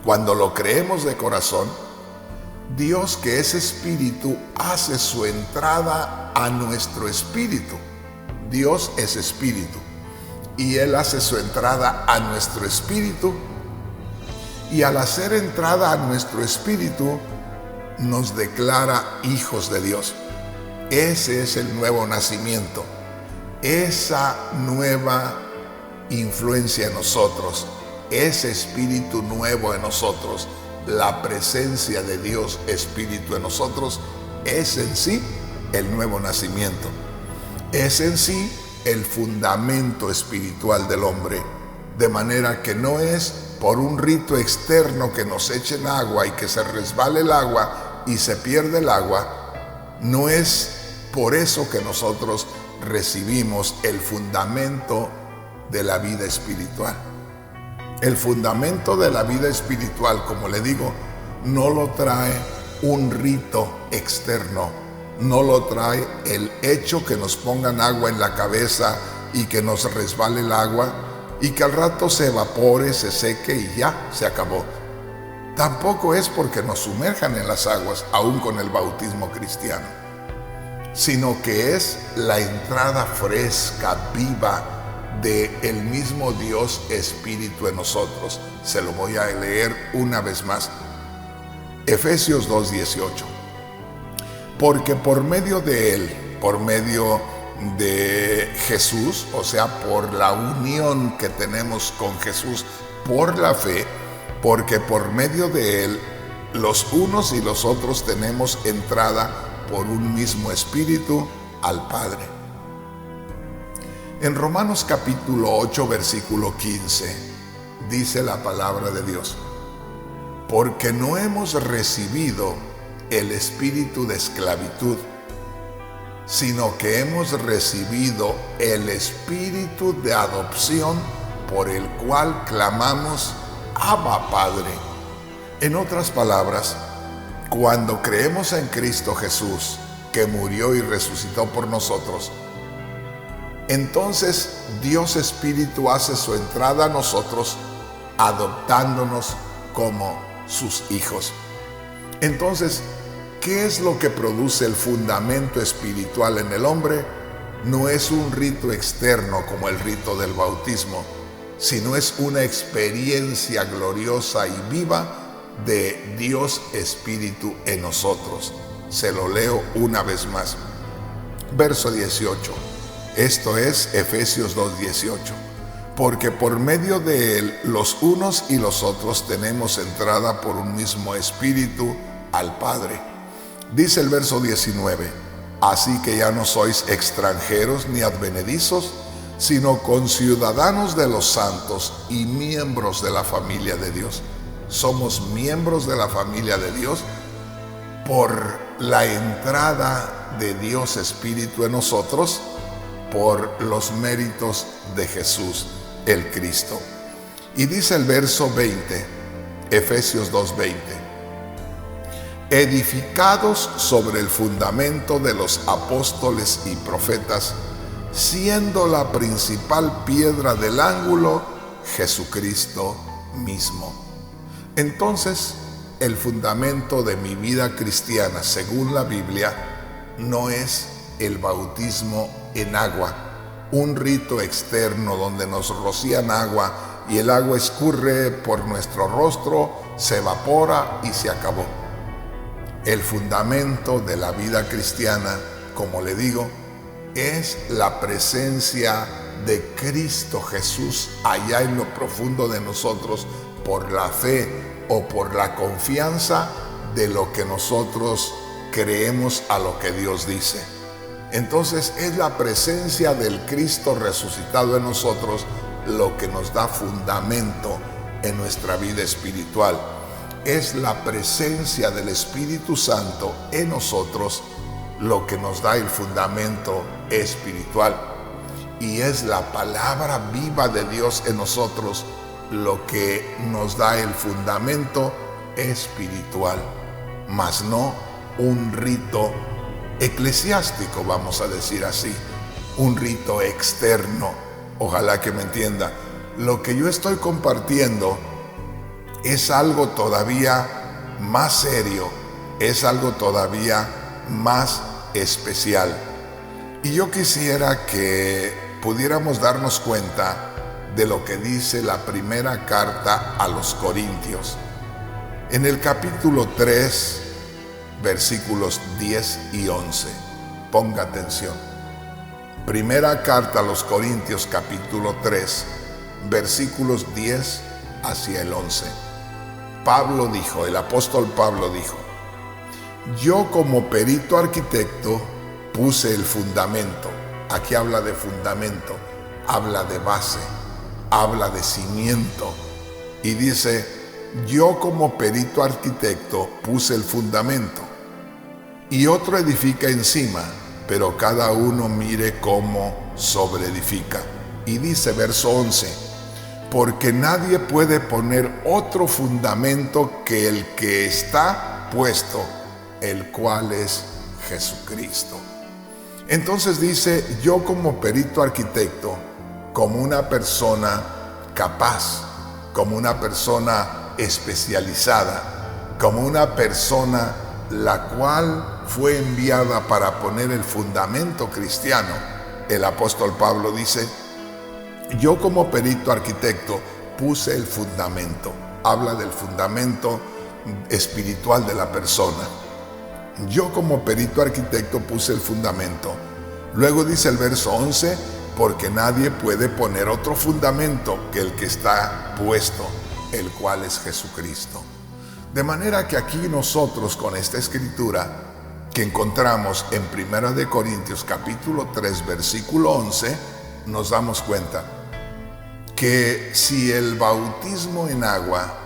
cuando lo creemos de corazón, Dios, que es espíritu, hace su entrada a nuestro espíritu. Dios es espíritu y Él hace su entrada a nuestro espíritu. Y al hacer entrada a nuestro espíritu, nos declara hijos de Dios. Ese es el nuevo nacimiento, esa nueva influencia en nosotros, ese espíritu nuevo en nosotros, la presencia de Dios Espíritu en nosotros, es en sí el nuevo nacimiento. Es en sí el fundamento espiritual del hombre, de manera que no es por un rito externo que nos echen agua y que se resbale el agua y se pierde el agua. No es por eso que nosotros recibimos el fundamento de la vida espiritual. El fundamento de la vida espiritual, como le digo, no lo trae un rito externo, no lo trae el hecho que nos pongan agua en la cabeza y que nos resbale el agua y que al rato se evapore, se seque y ya se acabó. Tampoco es porque nos sumerjan en las aguas, aún con el bautismo cristiano, sino que es la entrada fresca, viva, de el mismo Dios Espíritu en nosotros. Se lo voy a leer una vez más. Efesios 2:18. Porque por medio de Él por medio de Jesús, o sea, por la unión que tenemos con Jesús por la fe, porque por medio de Él los unos y los otros tenemos entrada por un mismo Espíritu al Padre. En Romanos capítulo 8, versículo 15, dice la palabra de Dios: porque no hemos recibido el espíritu de esclavitud, sino que hemos recibido el espíritu de adopción, por el cual clamamos: Abba, Padre. En otras palabras, cuando creemos en Cristo Jesús, que murió y resucitó por nosotros, entonces Dios Espíritu hace su entrada a nosotros, adoptándonos como sus hijos. Entonces, ¿qué es lo que produce el fundamento espiritual en el hombre? No es un rito externo como el rito del bautismo, sino es una experiencia gloriosa y viva de Dios Espíritu en nosotros. Se lo leo una vez más. Verso 18. Esto es Efesios 2:18. Porque por medio de Él los unos y los otros tenemos entrada por un mismo Espíritu al Padre. Dice el verso 19: así que ya no sois extranjeros ni advenedizos, sino conciudadanos de los santos y miembros de la familia de Dios. Somos miembros de la familia de Dios por la entrada de Dios Espíritu en nosotros, por los méritos de Jesús el Cristo. Y dice el verso 20, Efesios 2:20: edificados sobre el fundamento de los apóstoles y profetas, siendo la principal piedra del ángulo Jesucristo mismo. Entonces, el fundamento de mi vida cristiana, según la Biblia, no es el bautismo en agua, un rito externo donde nos rocían agua y el agua escurre por nuestro rostro, se evapora y se acabó. El fundamento de la vida cristiana, como le digo, es la presencia de Cristo Jesús allá en lo profundo de nosotros, por la fe o por la confianza de lo que nosotros creemos a lo que Dios dice. Entonces es la presencia del Cristo resucitado en nosotros lo que nos da fundamento en nuestra vida espiritual. Es la presencia del Espíritu Santo en nosotros lo que nos da el fundamento espiritual. Y es la palabra viva de Dios en nosotros lo que nos da el fundamento espiritual, mas no un rito eclesiástico, vamos a decir así, un rito externo. Ojalá que me entienda. Lo que yo estoy compartiendo es algo todavía más serio, es algo todavía más especial. Y yo quisiera que pudiéramos darnos cuenta de lo que dice la primera carta a los Corintios. En el capítulo 3, versículos 10 y 11. Ponga atención. Primera carta a los Corintios, capítulo 3, versículos 10 hacia el 11. Pablo dijo, el apóstol Pablo dijo: yo como perito arquitecto puse el fundamento. Aquí habla de fundamento, habla de base, habla de cimiento. Y dice: yo como perito arquitecto puse el fundamento, y otro edifica encima, pero cada uno mire cómo sobreedifica. Y dice verso 11: porque nadie puede poner otro fundamento que el que está puesto, el cual es Jesucristo. Entonces dice: yo como perito arquitecto, como una persona capaz, como una persona especializada, como una persona la cual fue enviada para poner el fundamento cristiano, el apóstol Pablo dice: yo como perito arquitecto puse el fundamento. Habla del fundamento espiritual de la persona. Yo como perito arquitecto puse el fundamento. Luego dice el verso 11, porque nadie puede poner otro fundamento que el que está puesto, el cual es Jesucristo. De manera que aquí nosotros con esta escritura que encontramos en 1 Corintios capítulo 3 versículo 11, nos damos cuenta que si el bautismo en agua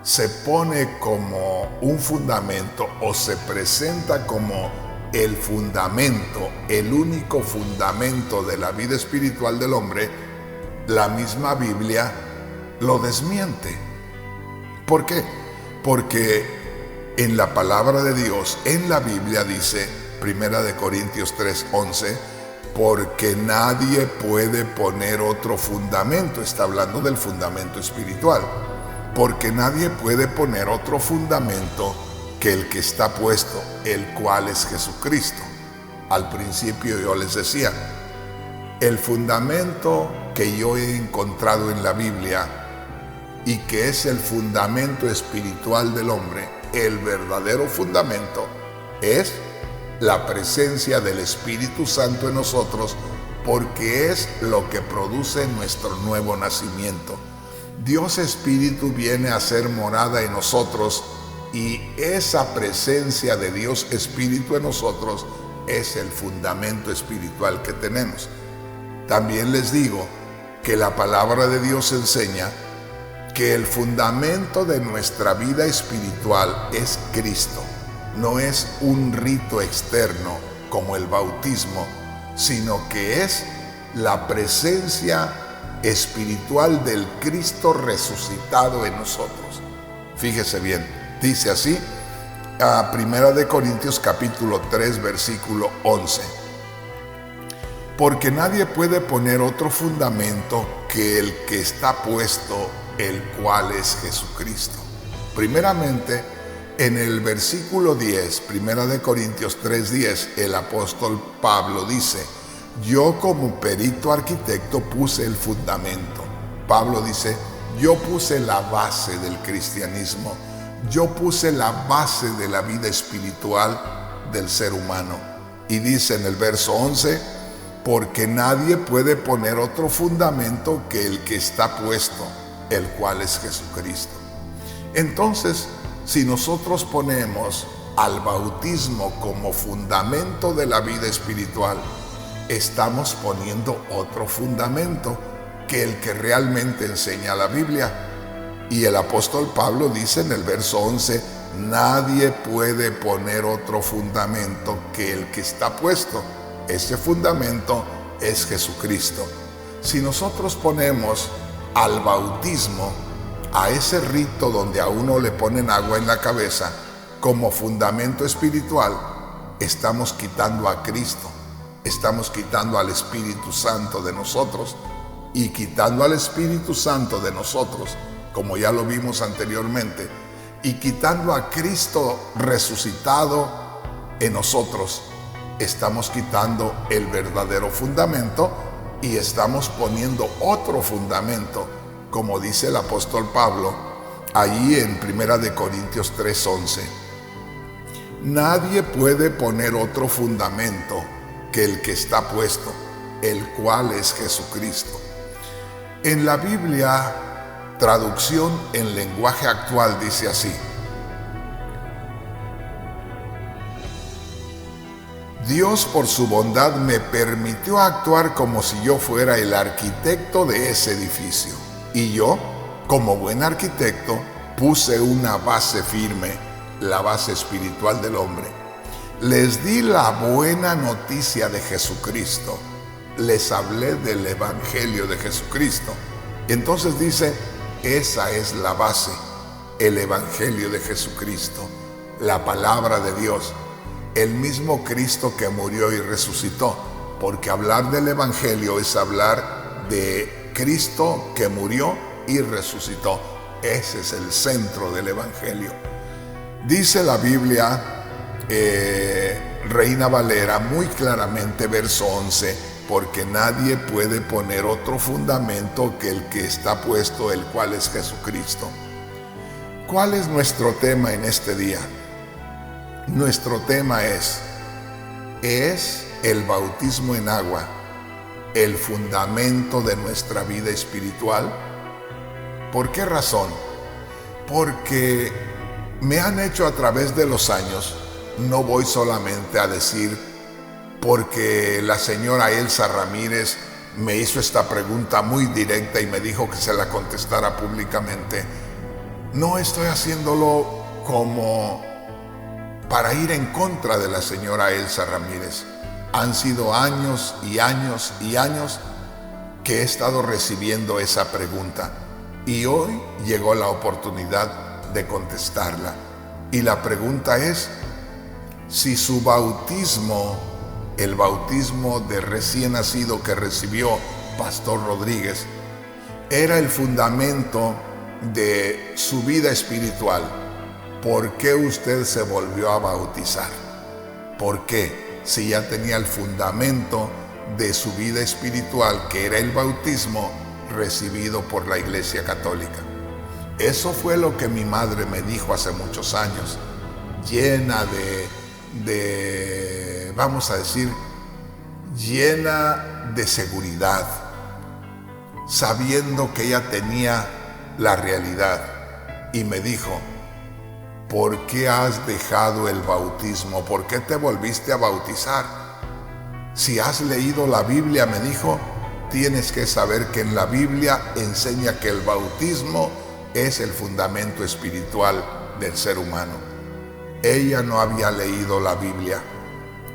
se pone como un fundamento o se presenta como el fundamento, el único fundamento de la vida espiritual del hombre, la misma Biblia lo desmiente. ¿Por qué? Porque en la palabra de Dios, en la Biblia dice, 1 Corintios 3:11, porque nadie puede poner otro fundamento. Está hablando del fundamento espiritual. Porque nadie puede poner otro fundamento que el que está puesto, el cual es Jesucristo. Al principio yo les decía, el fundamento que yo he encontrado en la Biblia y que es el fundamento espiritual del hombre, el verdadero fundamento, es la presencia del Espíritu Santo en nosotros, porque es lo que produce nuestro nuevo nacimiento. Dios Espíritu viene a ser morada en nosotros y esa presencia de Dios Espíritu en nosotros es el fundamento espiritual que tenemos. También les digo que la palabra de Dios enseña que el fundamento de nuestra vida espiritual es Cristo. No es un rito externo como el bautismo, sino que es la presencia espiritual del Cristo resucitado en nosotros. Fíjese bien, dice así, a 1 Corintios capítulo 3 versículo 11. Porque nadie puede poner otro fundamento que el que está puesto, el cual es Jesucristo. Primeramente, en el versículo 10, 1 Corintios 3:10, el apóstol Pablo dice, yo como perito arquitecto puse el fundamento. Pablo dice, yo puse la base del cristianismo, yo puse la base de la vida espiritual del ser humano. Y dice en el verso 11, porque nadie puede poner otro fundamento que el que está puesto, el cual es Jesucristo. Entonces, si nosotros ponemos al bautismo como fundamento de la vida espiritual, estamos poniendo otro fundamento que el que realmente enseña la Biblia. Y el apóstol Pablo dice en el verso 11, nadie puede poner otro fundamento que el que está puesto. Ese fundamento es Jesucristo. Si nosotros ponemos al bautismo, a ese rito donde a uno le ponen agua en la cabeza, como fundamento espiritual, estamos quitando a Cristo. Estamos quitando al Espíritu Santo de nosotros, y quitando al Espíritu Santo de nosotros, como ya lo vimos anteriormente, y quitando a Cristo resucitado en nosotros, estamos quitando el verdadero fundamento y estamos poniendo otro fundamento, como dice el apóstol Pablo ahí en 1 Corintios 3:11. Nadie puede poner otro fundamento que el que está puesto, el cual es Jesucristo. En la Biblia, traducción en lenguaje actual dice así: Dios por su bondad me permitió actuar como si yo fuera el arquitecto de ese edificio. Y yo, como buen arquitecto, puse una base firme, la base espiritual del hombre. Les di la buena noticia de Jesucristo. Les hablé del Evangelio de Jesucristo. Y entonces dice, esa es la base, el Evangelio de Jesucristo, la palabra de Dios, el mismo Cristo que murió y resucitó, porque hablar del Evangelio es hablar de Cristo que murió y resucitó. Ese es el centro del Evangelio. Dice la Biblia, Reina Valera, muy claramente, verso 11, porque nadie puede poner otro fundamento que el que está puesto, el cual es Jesucristo. ¿Cuál es nuestro tema en este día? Nuestro tema ¿es el bautismo en agua el fundamento de nuestra vida espiritual? ¿Por qué razón? Porque me han hecho a través de los años, no voy solamente a decir porque la señora Elsa Ramírez me hizo esta pregunta muy directa y me dijo que se la contestara públicamente. No estoy haciéndolo como para ir en contra de la señora Elsa Ramírez. Han sido años y años y años que he estado recibiendo esa pregunta y hoy llegó la oportunidad de contestarla. Y la pregunta es si su bautismo, el bautismo de recién nacido que recibió Pastor Rodríguez, era el fundamento de su vida espiritual. ¿Por qué usted se volvió a bautizar? ¿Por qué? Si ya tenía el fundamento de su vida espiritual, que era el bautismo recibido por la Iglesia Católica. Eso fue lo que mi madre me dijo hace muchos años, llena de vamos a decir, llena de seguridad, sabiendo que ella tenía la realidad. Y me dijo, ¿por qué has dejado el bautismo? ¿Por qué te volviste a bautizar? Si has leído la Biblia, me dijo, tienes que saber que en la Biblia enseña que el bautismo es el fundamento espiritual del ser humano. Ella no había leído la Biblia.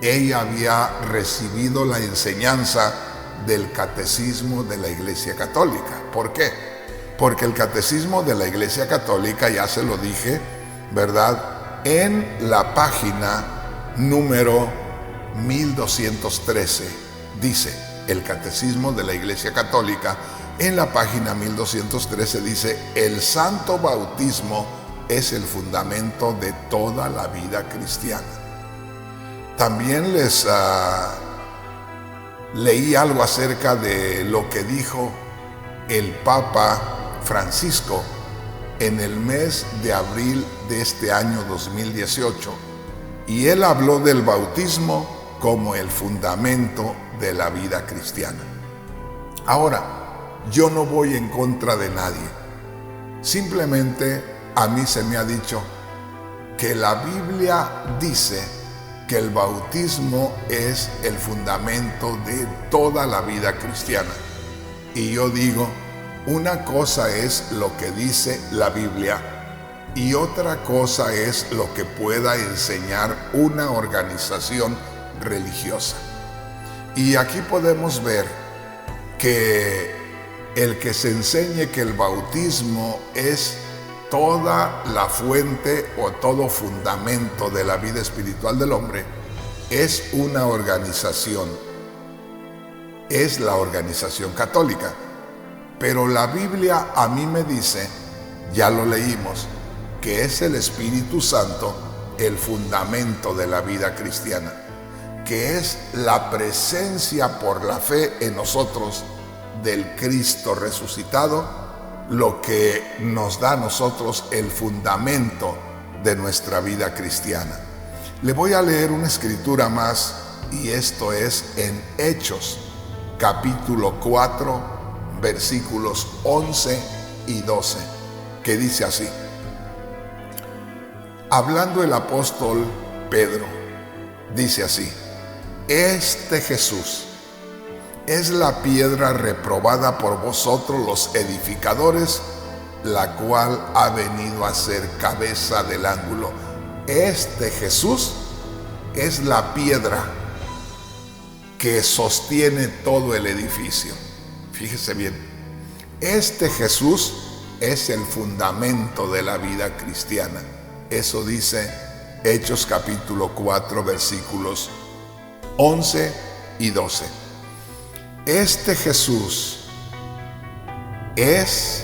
Ella había recibido la enseñanza del catecismo de la Iglesia Católica. ¿Por qué? Porque el catecismo de la Iglesia Católica, ya se lo dije, ¿verdad? En la página número 1213 dice, el Catecismo de la Iglesia Católica, en la página 1213 dice, el santo bautismo es el fundamento de toda la vida cristiana. También les leí algo acerca de lo que dijo el Papa Francisco en el mes de abril de este año 2018, y él habló del bautismo como el fundamento de la vida cristiana. Ahora, yo no voy en contra de nadie, simplemente a mí se me ha dicho que la Biblia dice que el bautismo es el fundamento de toda la vida cristiana, y yo digo, una cosa es lo que dice la Biblia y otra cosa es lo que pueda enseñar una organización religiosa. Y aquí podemos ver que el que se enseñe que el bautismo es toda la fuente o todo fundamento de la vida espiritual del hombre es una organización, es la organización católica. Pero la Biblia a mí me dice, ya lo leímos, que es el Espíritu Santo el fundamento de la vida cristiana, que es la presencia por la fe en nosotros del Cristo resucitado, lo que nos da a nosotros el fundamento de nuestra vida cristiana. Le voy a leer una escritura más, y esto es en Hechos, capítulo 4, versículos 11 y 12, que dice así. Hablando el apóstol Pedro, dice así: este Jesús es la piedra reprobada por vosotros los edificadores, la cual ha venido a ser cabeza del ángulo. Este Jesús es la piedra que sostiene todo el edificio. Fíjese bien, este Jesús es el fundamento de la vida cristiana. Eso dice Hechos capítulo 4, versículos 11 y 12. Este Jesús es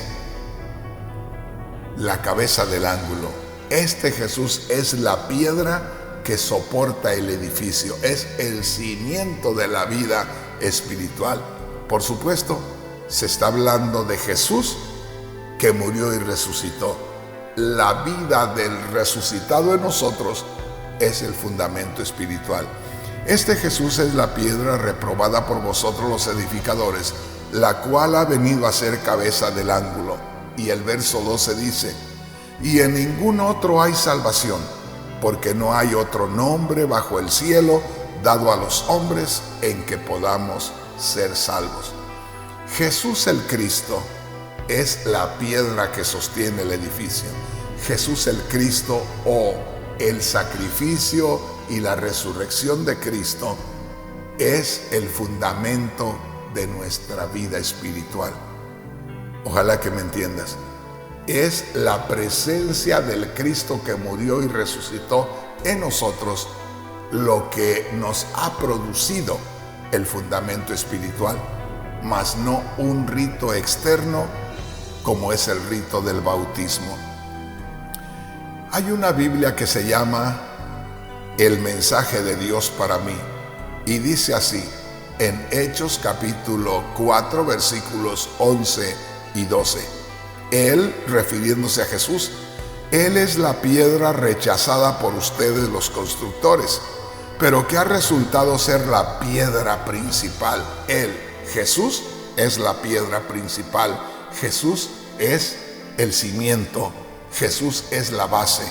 la cabeza del ángulo. Este Jesús es la piedra que soporta el edificio. Es el cimiento de la vida espiritual. Por supuesto, se está hablando de Jesús que murió y resucitó. La vida del resucitado en nosotros es el fundamento espiritual. Este Jesús es la piedra reprobada por vosotros los edificadores, la cual ha venido a ser cabeza del ángulo. Y el verso 12 dice: y en ningún otro hay salvación, porque no hay otro nombre bajo el cielo dado a los hombres en que podamos ser salvos. Jesús el Cristo es la piedra que sostiene el edificio. Jesús el Cristo, o el sacrificio y la resurrección de Cristo, es el fundamento de nuestra vida espiritual. Ojalá que me entiendas. Es la presencia del Cristo que murió y resucitó en nosotros lo que nos ha producido el fundamento espiritual, mas no un rito externo como es el rito del bautismo. Hay una Biblia que se llama El mensaje de Dios para mí, y dice así en Hechos capítulo 4 versículos 11 y 12. Él, refiriéndose a Jesús, Él es la piedra rechazada por ustedes los constructores, pero que ha resultado ser la piedra principal. Él, Jesús, es la piedra principal. Jesús es el cimiento. Jesús es la base.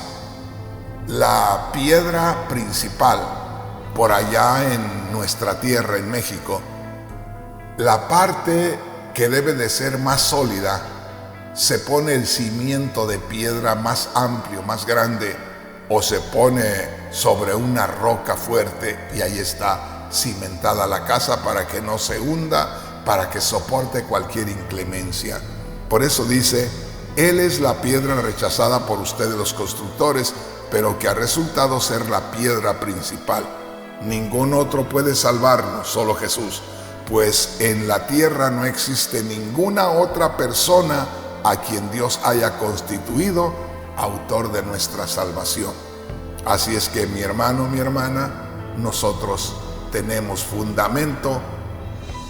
La piedra principal, por allá en nuestra tierra, en México, la parte que debe de ser más sólida, se pone el cimiento de piedra más amplio, más grande, o se pone sobre una roca fuerte y ahí está cimentada la casa para que no se hunda, para que soporte cualquier inclemencia. Por eso dice: Él es la piedra rechazada por ustedes los constructores, pero que ha resultado ser la piedra principal. Ningún otro puede salvarnos, solo Jesús, pues en la tierra no existe ninguna otra persona a quien Dios haya constituido autor de nuestra salvación. Así es que, mi hermano, mi hermana, nosotros tenemos fundamento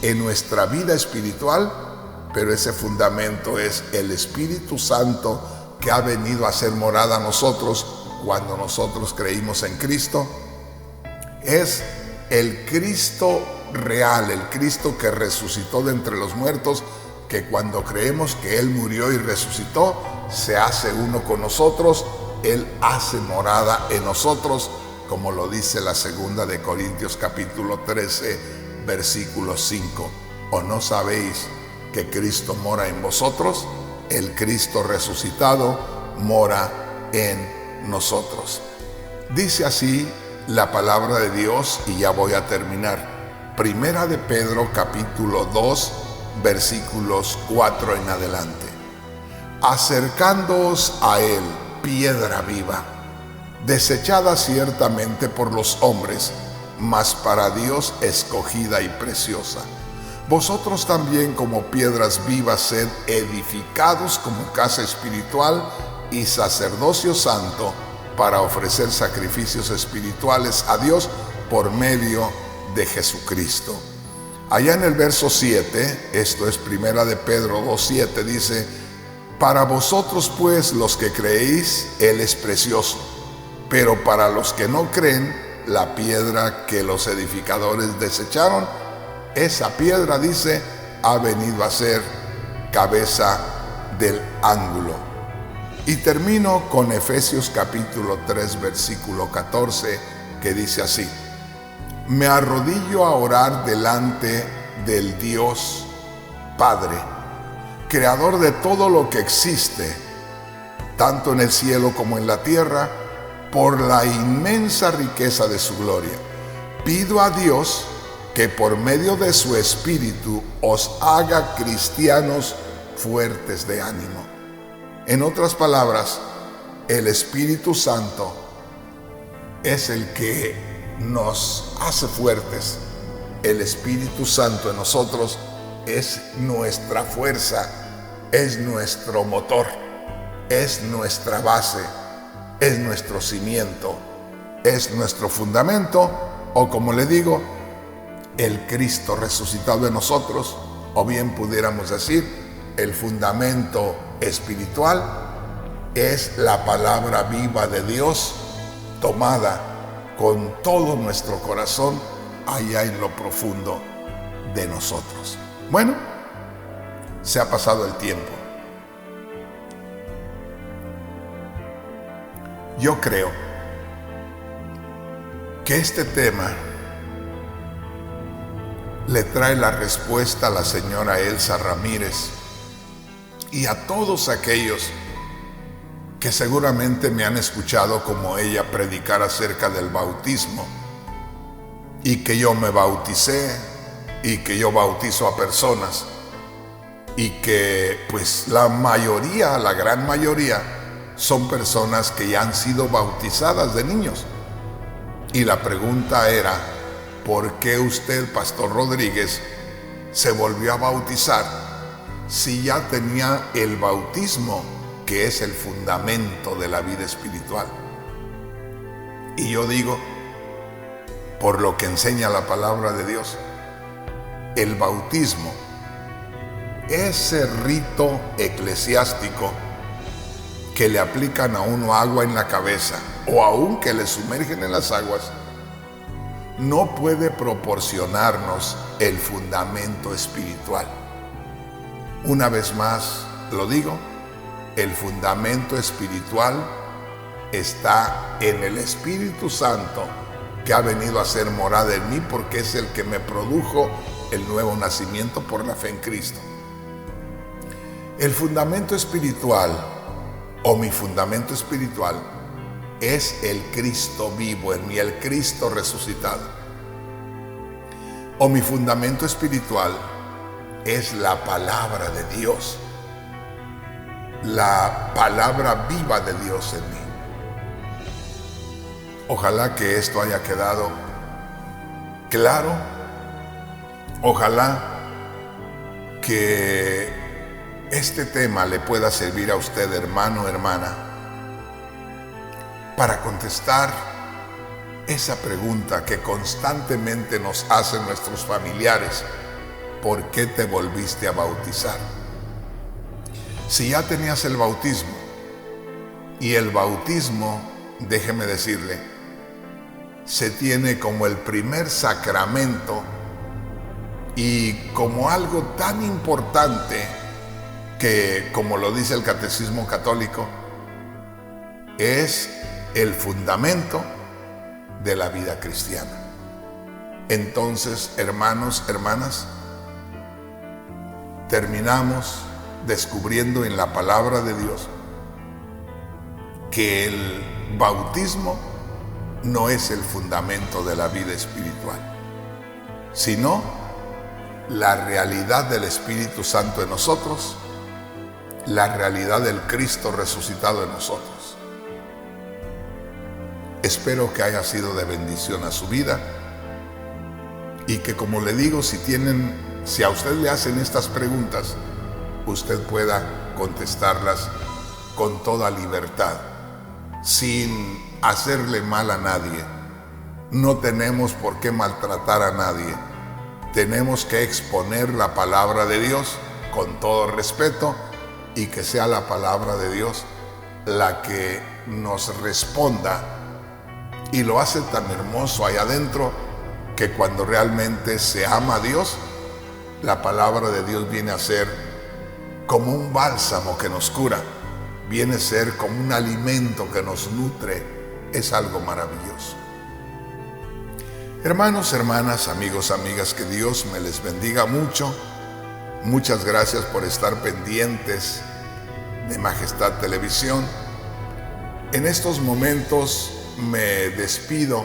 en nuestra vida espiritual, pero ese fundamento es el Espíritu Santo que ha venido a ser morada a nosotros cuando nosotros creímos en Cristo. Es el Cristo real, el Cristo que resucitó de entre los muertos, que cuando creemos que Él murió y resucitó, se hace uno con nosotros. Él hace morada en nosotros, como lo dice la segunda de Corintios capítulo 13 versículo 5. ¿O no sabéis que Cristo mora en vosotros? El Cristo resucitado mora en nosotros. Dice así la palabra de Dios, y ya voy a terminar. Primera de Pedro capítulo 2 versículos 4 en adelante. Acercándoos a Él, piedra viva, desechada ciertamente por los hombres, mas para Dios escogida y preciosa. Vosotros también, como piedras vivas, sed edificados como casa espiritual y sacerdocio santo, para ofrecer sacrificios espirituales a Dios por medio de Jesucristo. Allá en el verso 7, esto es Primera de Pedro 2:7, dice: para vosotros pues los que creéis, Él es precioso, pero para los que no creen, la piedra que los edificadores desecharon, esa piedra, dice, ha venido a ser cabeza del ángulo. Y termino con Efesios capítulo 3 versículo 14, que dice así: me arrodillo a orar delante del Dios Padre, creador de todo lo que existe, tanto en el cielo como en la tierra, por la inmensa riqueza de su gloria. Pido a Dios que por medio de su Espíritu os haga cristianos fuertes de ánimo. En otras palabras, el Espíritu Santo es el que nos hace fuertes. El Espíritu Santo en nosotros es nuestra fuerza, es nuestro motor, es nuestra base, es nuestro cimiento, es nuestro fundamento, o como le digo, el Cristo resucitado en nosotros, o bien pudiéramos decir, el fundamento espiritual es la palabra viva de Dios tomada con todo nuestro corazón allá en lo profundo de nosotros. Bueno, se ha pasado el tiempo. Yo creo que este tema le trae la respuesta a la señora Elsa Ramírez y a todos aquellos que seguramente me han escuchado como ella predicar acerca del bautismo, y que yo me bauticé y que yo bautizo a personas, y que pues la mayoría, la gran mayoría, son personas que ya han sido bautizadas de niños. Y la pregunta era, ¿por qué usted, Pastor Rodríguez, se volvió a bautizar si ya tenía el bautismo, que es el fundamento de la vida espiritual? Y yo digo, por lo que enseña la palabra de Dios, el bautismo, ese rito eclesiástico que le aplican a uno agua en la cabeza o aún que le sumergen en las aguas, no puede proporcionarnos el fundamento espiritual. Una vez más lo digo, el fundamento espiritual está en el Espíritu Santo, que ha venido a ser morada en mí, porque es el que me produjo el nuevo nacimiento por la fe en Cristo. El fundamento espiritual, o mi fundamento espiritual, es el Cristo vivo en mí, el Cristo resucitado. O mi fundamento espiritual es la palabra de Dios, la palabra viva de Dios en mí. Ojalá que esto haya quedado claro. Ojalá que este tema le pueda servir a usted, hermano, hermana, para contestar esa pregunta que constantemente nos hacen nuestros familiares: ¿por qué te volviste a bautizar? Si ya tenías el bautismo, y el bautismo, déjeme decirle, se tiene como el primer sacramento y como algo tan importante que, como lo dice el Catecismo Católico, es el fundamento de la vida cristiana. Entonces, hermanos, hermanas, terminamos descubriendo en la palabra de Dios que el bautismo no es el fundamento de la vida espiritual, sino la realidad del Espíritu Santo en nosotros, la realidad del Cristo resucitado en nosotros. Espero que haya sido de bendición a su vida y que, como le digo, si a usted le hacen estas preguntas, usted pueda contestarlas con toda libertad, sin hacerle mal a nadie. No tenemos por qué maltratar a nadie. Tenemos que exponer la palabra de Dios con todo respeto, y que sea la palabra de Dios la que nos responda. Y lo hace tan hermoso allá adentro que cuando realmente se ama a Dios, la palabra de Dios viene a ser como un bálsamo que nos cura, viene a ser como un alimento que nos nutre. Es algo maravilloso. Hermanos, hermanas, amigos, amigas, que Dios me les bendiga mucho. Muchas gracias por estar pendientes de Majestad Televisión. En estos momentos me despido